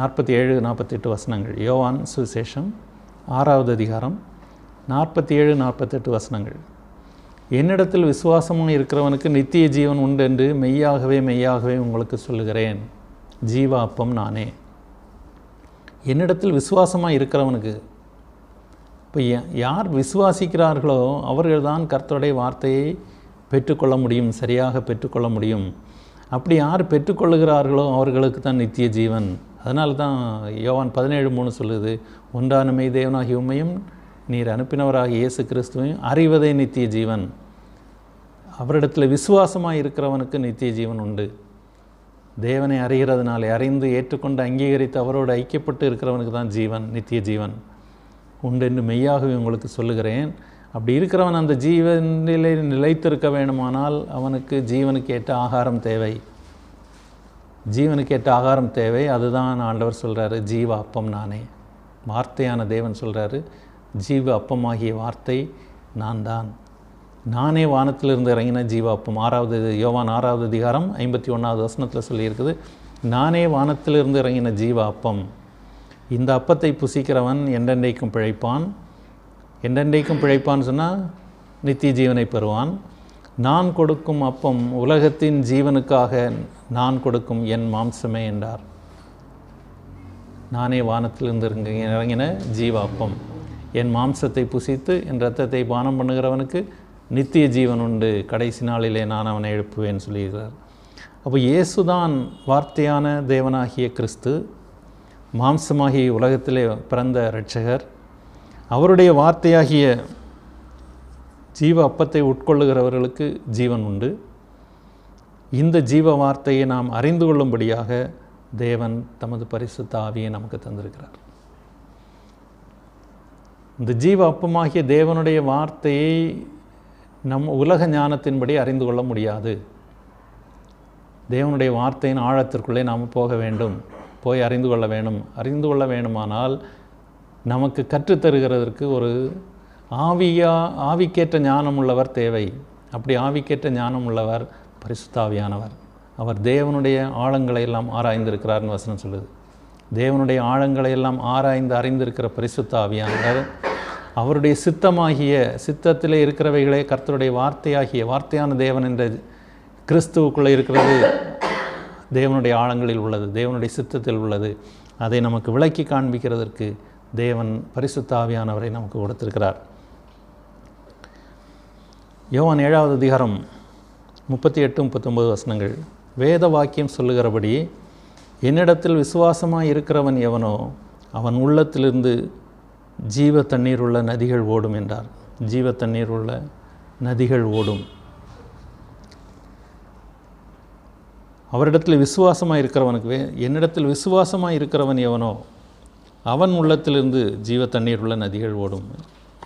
47-48 வசனங்கள். யோவான் சுவிசேஷம் 6வது அதிகாரம் 47-48 வசனங்கள். என்னிடத்தில் விசுவாசமாக இருக்கிறவனுக்கு நித்திய ஜீவன் உண்டு என்று மெய்யாகவே மெய்யாகவே உங்களுக்கு சொல்லுகிறேன். ஜீவ அப்பம் நானே. என்னிடத்தில் விசுவாசமாக இருக்கிறவனுக்கு, இப்போ யார் விசுவாசிக்கிறார்களோ அவர்கள்தான் கர்த்தருடைய வார்த்தையை பெற்றுக்கொள்ள முடியும், சரியாக பெற்றுக்கொள்ள முடியும். அப்படி யார் பெற்றுக்கொள்ளுகிறார்களோ அவர்களுக்கு தான் நித்திய ஜீவன். அதனால தான் யோவான் 17:3 சொல்லுது, ஒன்றான மெய் தேவனாகிய உம்மையும் நீர் அனுப்பினவராகிய இயேசு கிறிஸ்துவையும் அறிவதே நித்திய ஜீவன். அவரிடத்தில் விசுவாசமாக இருக்கிறவனுக்கு நித்திய ஜீவன் உண்டு. தேவனை அறிகிறதுனாலே, அறிந்து ஏற்றுக்கொண்டு அங்கீகரித்து அவரோடு ஐக்கியப்பட்டு இருக்கிறவனுக்கு தான் ஜீவன், நித்திய ஜீவன் உண்டு என்று மெய்யாகவே உங்களுக்கு சொல்லுகிறேன். அப்படி இருக்கிறவன் அந்த ஜீவனிலே நிலைத்திருக்க வேணுமானால் அவனுக்கு ஜீவனுக்கு ஏற்ற ஆகாரம் தேவை. ஜீவனுக்கு ஏற்ற ஆகாரம் தேவை. அதுதான் ஆண்டவர் சொல்கிறாரு, ஜீவ அப்பம் நானே. வார்த்தையான தேவன் சொல்கிறாரு, ஜீவ அப்பமாகிய வார்த்தை நான் தான். நானே வானத்திலிருந்து இறங்கின ஜீவ அப்பம். யோவான் 6வது அதிகாரம் 51வது வசனத்தில் சொல்லியிருக்குது, நானே வானத்திலிருந்து இறங்கின ஜீவ அப்பம். இந்த அப்பத்தை புசிக்கிறவன் என்றென்றைக்கும் பிழைப்பான். என்றென்றைக்கும் பிழைப்பான்னு சொன்னால் நித்திய ஜீவனை பெறுவான். நான் கொடுக்கும் அப்பம் உலகத்தின் ஜீவனுக்காக நான் கொடுக்கும் என் மாம்சமே என்றார். நானே வானத்திலிருந்து இறங்கின ஜீவ அப்பம். என் மாம்சத்தை புசித்து என் இரத்தத்தை பானம் பண்ணுகிறவனுக்கு நித்திய ஜீவன் உண்டு, கடைசி நாளிலே நான் அவனை எழுப்புவேன் சொல்லியிருக்கிறார். அப்போ இயேசுதான் வார்த்தையான தேவனாகிய கிறிஸ்து, மாம்சமாகிய உலகத்திலே பிறந்த இரட்சகர். அவருடைய வார்த்தையாகிய ஜீவ அப்பத்தை உட்கொள்ளுகிறவர்களுக்கு ஜீவன் உண்டு. இந்த ஜீவ வார்த்தையை நாம் அறிந்து கொள்ளும்படியாக தேவன் தமது பரிசுத்த ஆவியை நமக்கு தந்திருக்கிறார். இந்த ஜீவ அப்பமாகிய தேவனுடைய வார்த்தையை நம் உலக ஞானத்தின்படி அறிந்து கொள்ள முடியாது. தேவனுடைய வார்த்தையின் ஆழத்திற்குள்ளே நாம் போக வேண்டும், போய் அறிந்து கொள்ள வேண்டும். அறிந்து கொள்ள வேண்டுமானால் நமக்கு கற்றுத்தருகிறதற்கு ஒரு ஆவிக்கேற்ற ஞானம் உள்ளவர் தேவை. அப்படி ஆவிக்கேற்ற ஞானம் உள்ளவர் பரிசுத்த ஆவியானவர். அவர் தேவனுடைய ஆழங்களை எல்லாம் ஆராய்ந்திருக்கிறார்னு வசனம் சொல்லுது. தேவனுடைய ஆழங்களை எல்லாம் ஆராய்ந்து அறிந்திருக்கிற பரிசுத்த ஆவியானவர் அவருடைய சித்தத்திலே இருக்கிறவைகளே கர்த்தருடைய வார்த்தையான தேவன் என்ற கிறிஸ்துவுக்குள்ளே இருக்கிறது தேவனுடைய ஆழங்களில் உள்ளது, தேவனுடைய சித்தத்தில் உள்ளது. அதை நமக்கு விளக்கி காண்பிக்கிறதற்கு தேவன் பரிசுத்த ஆவியானவரை நமக்கு கொடுத்திருக்கிறார். யோவான் 7வது அதிகாரம் 38-39 வசனங்கள். வேத வாக்கியம் சொல்லுகிறபடி என்னிடத்தில் விசுவாசமாய் இருக்கிறவன் எவனோ அவன் உள்ளத்திலிருந்து ஜீவ தண்ணீர் உள்ள நதிகள் ஓடும் என்றார். ஜீவ தண்ணீர் உள்ள நதிகள் ஓடும். அவரிடத்தில் விசுவாசமாக இருக்கிறவனுக்கு, என்னிடத்தில் விசுவாசமாக இருக்கிறவன் எவனோ அவன் உள்ளத்திலிருந்து ஜீவ தண்ணீர் உள்ள நதிகள் ஓடும்.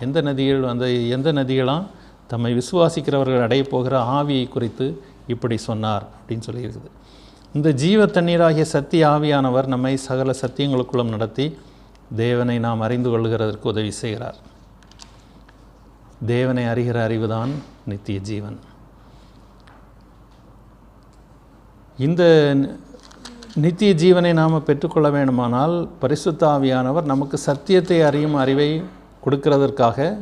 எந்த நதிகள்? எந்த நதிகளாம்? தம்மை விசுவாசிக்கிறவர்கள் அடைய போகிற ஆவியை குறித்து இப்படி சொன்னார் அப்படின்னு சொல்லியிருக்குது. இந்த ஜீவ தண்ணீராகிய சத்திய ஆவியானவர் நம்மை சகல சத்தியங்களுக்குள்ளும் நடத்தி தேவனை நாம் அறிந்து கொள்கிறதற்கு உதவி செய்கிறார். தேவனை அறிகிற அறிவுதான் நித்திய ஜீவன். இந்த நித்திய ஜீவனை நாம் பெற்றுக்கொள்ள வேண்டுமானால் பரிசுத்த ஆவியானவர் நமக்கு சத்தியத்தை அறியும் அறிவை கொடுக்கிறதற்காக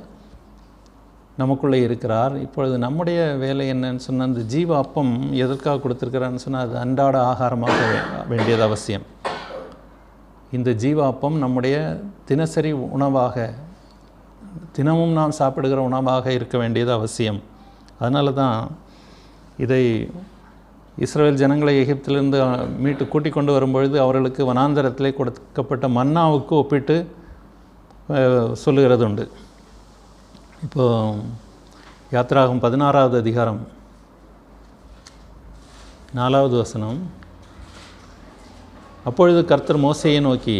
நமக்குள்ளே இருக்கிறார். இப்பொழுது நம்முடைய வேலை என்னன்னு சொன்னால், அந்த ஜீவ அப்பம் எதற்காக கொடுத்துருக்கிறான்னு சொன்னால் அது அன்றாட ஆகாரமாக வேண்டியது அவசியம். இந்த ஜீவ அப்பம் நம்முடைய தினசரி உணவாக, தினமும் நாம் சாப்பிடுகிற உணவாக இருக்க வேண்டியது அவசியம். அதனால தான் இதை இஸ்ரவேல் ஜனங்களை எகிப்திலிருந்து மீட்டு கூட்டிக் கொண்டு வரும்பொழுது அவர்களுக்கு வனாந்தரத்திலே கொடுக்கப்பட்ட மன்னாவுக்கு ஒப்பிட்டு சொல்லுகிறது உண்டு. இப்போது யாத்திராகமம் 16வது அதிகாரம் 4வது வசனம். அப்பொழுது கர்த்தர் மோசேயை நோக்கி,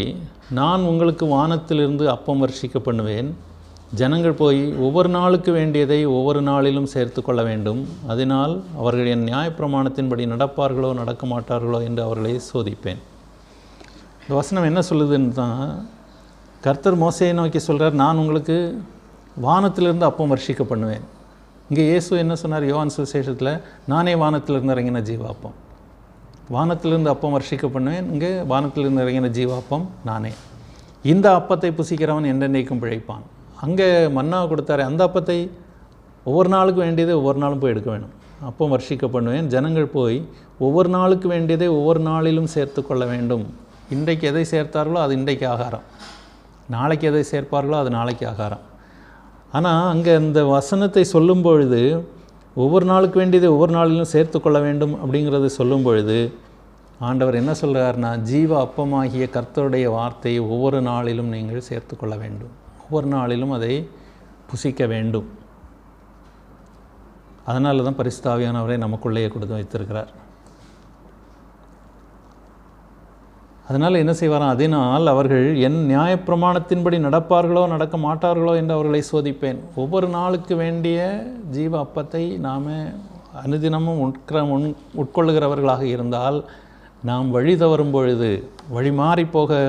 நான் உங்களுக்கு வானத்திலிருந்து அப்பம் வர்ஷிக்க பண்ணுவேன். ஜனங்கள் போய் ஒவ்வொரு நாளுக்கு வேண்டியதை ஒவ்வொரு நாளிலும் சேர்த்து கொள்ள வேண்டும். அதனால் அவர்கள் என் நியாயப்பிரமாணத்தின்படி நடப்பார்களோ நடக்க மாட்டார்களோ என்று அவர்களை சோதிப்பேன். இந்த வசனம் என்ன சொல்லுதுன்னு தான், கர்த்தர் மோசேயை நோக்கி சொல்கிறார், நான் உங்களுக்கு வானத்திலிருந்து அப்பம் வர்ஷிக்க பண்ணுவேன். இங்கே இயேசு என்ன சொன்னார்? யோவான் சுவிசேஷத்தில், நானே வானத்திலிருந்து இறங்கின ஜீவாப்பம். வானத்திலிருந்து அப்பம் வர்ஷிக்க பண்ணுவேன். இங்கே வானத்திலிருந்து இறங்கின ஜீவாப்பம் நானே. இந்த அப்பத்தை புசிக்கிறவன் என்றென்றைக்கும் பிழைப்பான். அங்கே மன்னா கொடுத்தாரு, அந்த அப்பத்தை ஒவ்வொரு நாளுக்கு வேண்டியதை ஒவ்வொரு நாளும் போய் எடுக்க வேணும். அப்பம் வர்ஷிக்க பண்ணுவேன். ஜனங்கள் போய் ஒவ்வொரு நாளுக்கு வேண்டியதை ஒவ்வொரு நாளிலும் சேர்த்து கொள்ள வேண்டும். இன்றைக்கு எதை சேர்த்தார்களோ அது இன்றைக்கு ஆகாரம், நாளைக்கு எதை சேர்ப்பார்களோ அது நாளைக்கு ஆகாரம். ஆனால் அங்கே அந்த வசனத்தை சொல்லும் பொழுது ஒவ்வொரு நாளுக்கு வேண்டியதை ஒவ்வொரு நாளிலும் சேர்த்து கொள்ள வேண்டும் அப்படிங்கிறது சொல்லும் பொழுது ஆண்டவர் என்ன சொல்கிறார்னா, ஜீவ அப்பமாகிய கர்த்தருடைய வார்த்தையை ஒவ்வொரு நாளிலும் நீங்கள் சேர்த்து கொள்ள வேண்டும், ஒவ்வொரு நாளிலும் அதை புசிக்க வேண்டும். அதனால தான் பரிசுத்த ஆவியானவரை நமக்குள்ளேயே கொடுத்து வைத்திருக்கிறார். அதனால் என்ன செய்வாராம்? அதனால் அவர்கள் என் நியாயப்பிரமாணத்தின்படி நடப்பார்களோ நடக்க மாட்டார்களோ என்று அவர்களை சோதிப்பேன். ஒவ்வொரு நாளுக்கு வேண்டிய ஜீவ அப்பத்தை நாம் அனுதினமும் உட்கொள்ளுகிறவர்களாக இருந்தால், நாம் வழி தவறும் பொழுது, வழி மாறி போக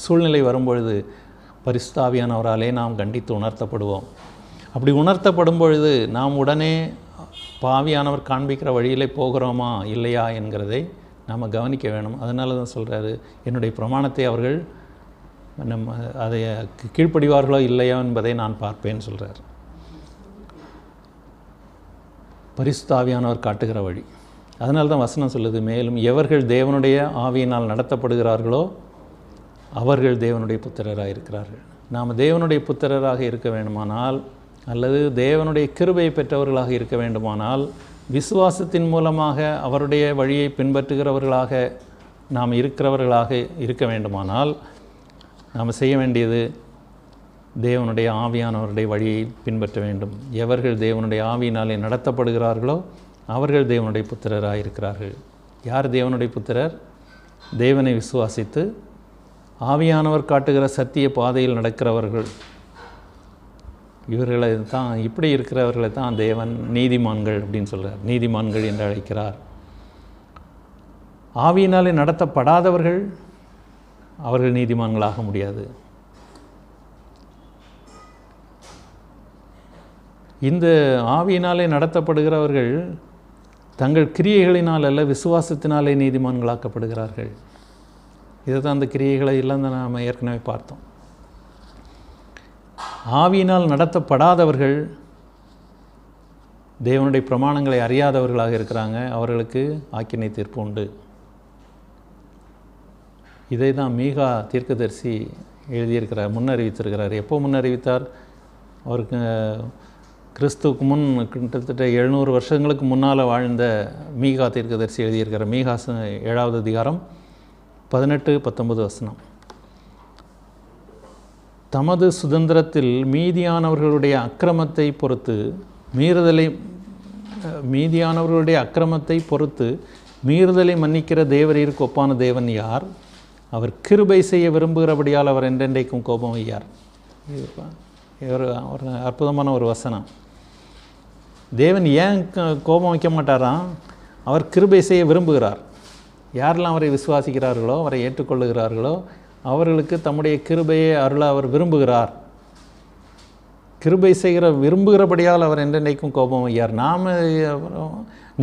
சூழ்நிலை வரும்பொழுது பரிசுத்த ஆவியானவராலே நாம் கண்டித்து உணர்த்தப்படுவோம். அப்படி உணர்த்தப்படும் பொழுது நாம் உடனே ஆவியானவர் காண்பிக்கிற வழியிலே போகிறோமா இல்லையா என்கிறதை நாம் கவனிக்க வேணும். அதனால தான் சொல்கிறாரு, என்னுடைய பிரமாணத்தை அவர்கள் அதை கீழ்ப்படிவார்களோ இல்லையோ என்பதை நான் பார்ப்பேன்னு சொல்கிறார். பரிசுத்த ஆவியானவர் காட்டுகிற வழி. அதனால தான் வசனம் சொல்லுது, மேலும் எவர்கள் தேவனுடைய ஆவியினால் நடத்தப்படுகிறார்களோ அவர்கள் தேவனுடைய புத்திரராக இருக்கிறார்கள். நாம் தேவனுடைய புத்திரராக இருக்க வேண்டுமானால், அல்லது தேவனுடைய கிருபையை பெற்றவர்களாக இருக்க வேண்டுமானால், விசுவாசத்தின் மூலமாக அவருடைய வழியை பின்பற்றுகிறவர்களாக நாம் இருக்க வேண்டுமானால் நாம் செய்ய வேண்டியது, தேவனுடைய ஆவியானவருடைய வழியை பின்பற்ற வேண்டும். எவர்கள் தேவனுடைய ஆவியினாலே நடத்தப்படுகிறார்களோ அவர்கள் தேவனுடைய புத்திரராக இருக்கிறார்கள். யார் தேவனுடைய புத்திரர்? தேவனை விசுவாசித்து ஆவியானவர் காட்டுகிற சத்திய பாதையில் நடக்கிறவர்கள். இவர்களை தான், இப்படி இருக்கிறவர்களை தான் தேவன் நீதிமான்கள் அப்படின்னு சொல்கிறார். நீதிமான்கள் என்று அழைக்கிறார். ஆவியினாலே நடத்தப்படாதவர்கள் அவர்கள் நீதிமான்களாக முடியாது. இந்த ஆவியினாலே நடத்தப்படுகிறவர்கள் தங்கள் கிரியைகளினால் அல்ல, விசுவாசத்தினாலே நீதிமான்களாக்கப்படுகிறார்கள். இதை தான் அந்த கிரியைகளை எல்லாம் தான் நாம் ஏற்கனவே பார்த்தோம். ஆவியினால் நடத்தப்படாதவர்கள் தேவனுடைய பிரமாணங்களை அறியாதவர்களாக இருக்கிறாங்க. அவர்களுக்கு ஆக்கினை தீர்ப்பு உண்டு. இதை தான் மீகா தீர்க்கதரிசி எழுதியிருக்கிறார், முன்னறிவித்திருக்கிறார். எப்போ முன்னறிவித்தார்? அவருக்கு கிறிஸ்துவுக்கு முன் கிட்டத்தட்ட 700 வருஷங்களுக்கு முன்னால் வாழ்ந்த மீகா தீர்க்கதரிசி எழுதியிருக்கிறார். மீகா 7வது அதிகாரம் 18-19 வசனம். தமது சுதந்திரத்தில் மீதியானவர்களுடைய அக்கிரமத்தை பொறுத்து மீறுதலை மன்னிக்கிற தேவரீருக்கு ஒப்பான தேவன் யார்? அவர் கிருபை செய்ய விரும்புகிறபடியால் அவர் என்றென்றைக்கும் கோபம் வையார். ஒரு அற்புதமான ஒரு வசனம். தேவன் ஏன் கோபம் வைக்க மாட்டாராம்? அவர் கிருபை செய்ய விரும்புகிறார். யாரெல்லாம் அவரை விசுவாசிக்கிறார்களோ, அவரை ஏற்றுக்கொள்ளுகிறார்களோ அவர்களுக்கு தம்முடைய கிருபையை அருள அவர் விரும்புகிறார். கிருபை விரும்புகிறபடியால் அவர் என்றென்றைக்கும் கோபம் வையார். நாம்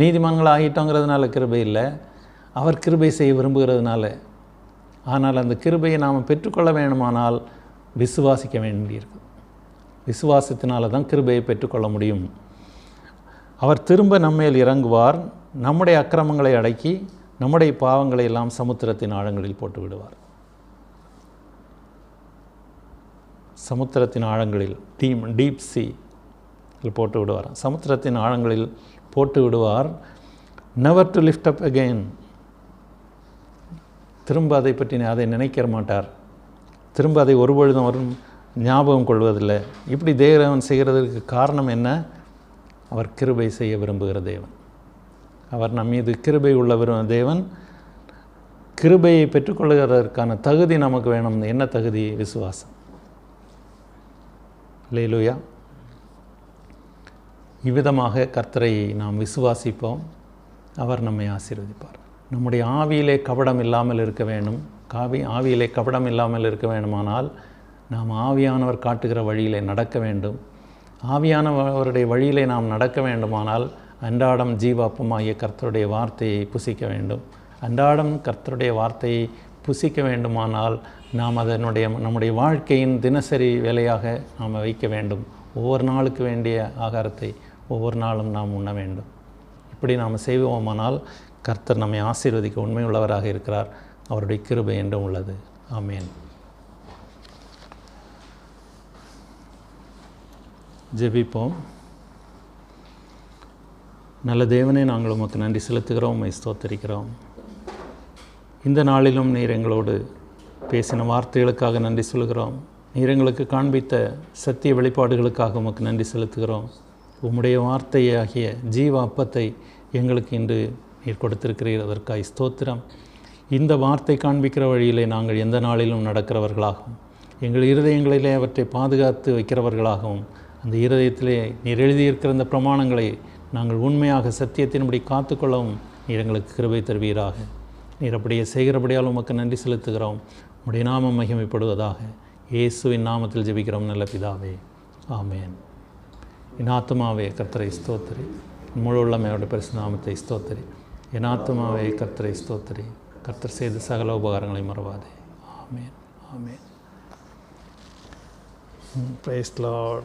நீதிமான்கள் ஆகிட்டோங்கிறதுனால கிருபை இல்லை, அவர் கிருபை செய்ய விரும்புகிறதுனால. ஆனால் அந்த கிருபையை நாம் பெற்றுக்கொள்ள வேண்டுமானால் விசுவாசிக்க வேண்டியிருக்கு. விசுவாசத்தினால தான் கிருபையை பெற்றுக்கொள்ள முடியும். அவர் திரும்ப நம்மேல் இறங்குவார், நம்முடைய அக்கிரமங்களை அடக்கி நம்முடைய பாவங்களை எல்லாம் சமுத்திரத்தின் ஆழங்களில் போட்டு விடுவார். சமுத்திரத்தின் ஆழங்களில், டீப் சி போட்டு விடுவார். சமுத்திரத்தின் ஆழங்களில் போட்டு விடுவார். Never to lift up again. திரும்ப அதை பற்றி அதை நினைக்க மாட்டார். திரும்ப அதை ஒருபொழுதும் அவர் ஞாபகம் கொள்வதில்லை. இப்படி தேவன் செய்கிறதுக்கு காரணம் என்ன? அவர் கிருபை செய்ய விரும்புகிற தேவன். அவர் நம் மீது கிருபை உள்ள தேவன். கிருபையை பெற்றுக்கொள்கிறதற்கான தகுதி நமக்கு வேணும். என்ன தகுதி? விசுவாசம். அல்லேலூயா. இவ்விதமாக கர்த்தரை நாம் விசுவாசிப்போம், அவர் நம்மை ஆசீர்வதிப்பார். நம்முடைய ஆவியிலே கபடம் இல்லாமல் இருக்க வேண்டும். ஆவியிலே கபடம் இல்லாமல் இருக்க வேண்டுமானால் நாம் ஆவியானவர் காட்டுகிற வழியிலே நடக்க வேண்டும். ஆவியானவருடைய வழியிலே நாம் நடக்க வேண்டுமானால் அன்றாடம் ஜீவாப்பமாகிய கர்த்தருடைய வார்த்தையை புசிக்க வேண்டும். அன்றாடம் கர்த்தருடைய வார்த்தையை புசிக்க வேண்டுமானால் நாம் நம்முடைய வாழ்க்கையின் தினசரி வேலையாக நாம் வைக்க வேண்டும். ஒவ்வொரு நாளுக்கு வேண்டிய ஆகாரத்தை ஒவ்வொரு நாளும் நாம் உண்ண வேண்டும். இப்படி நாம் செய்வோமானால் கர்த்தர் நம்மை ஆசீர்வதிக்க உண்மையுள்ளவராக இருக்கிறார். அவருடைய கிருபை என்றும் உள்ளது. ஆமென். ஜெபிப்போம். நல்ல தேவனே, நாங்கள் உமக்கு நன்றி செலுத்துகிறோம், உம்மை ஸ்தோத்திரிக்கிறோம். இந்த நாளிலும் நீர் எங்களோடு பேசின வார்த்தைகளுக்காக நன்றி சொல்கிறோம். நீர் எங்களுக்கு காண்பித்த சத்திய வெளிப்பாடுகளுக்காக உமக்கு நன்றி செலுத்துகிறோம். உம்முடைய வார்த்தையாகிய ஜீவ அப்பத்தை எங்களுக்கு இன்று நீர் கொடுத்திருக்கிறீர், அதற்காய் ஸ்தோத்திரம். இந்த வார்த்தை காண்பிக்கிற வழியிலே நாங்கள் எந்த நாளிலும் நடக்கிறவர்களாகவும், எங்கள் இருதயங்களிலே அவற்றை பாதுகாத்து வைக்கிறவர்களாகவும், அந்த இருதயத்திலே நீர் எழுதியிருக்கிற இந்த பிரமாணங்களை நாங்கள் உண்மையாக சத்தியத்தின்படி காத்துக்கொள்ளவும் நீர் எங்களுக்கு கிருபை தருவீராக. நீர் அப்படியே செய்கிறபடியால் உமக்கு நன்றி செலுத்துகிறோம். உம்முடைய நாமம் மகிமைப்படுவதாக. இயேசுவின் நாமத்தில் ஜெபிக்கிறோம் நல்ல பிதாவே, ஆமென். என் ஆத்துமாவே கர்த்தரை ஸ்தோத்திரி, முழு உள்ளமையோட பரிசுத்த நாமத்தை ஸ்தோத்திரி. என் ஆத்துமாவே கர்த்தரை ஸ்தோத்திரி, கர்த்தர் செய்த சகல உபகாரங்களை மறவாதே. ஆமென், ஆமென். Praise the Lord.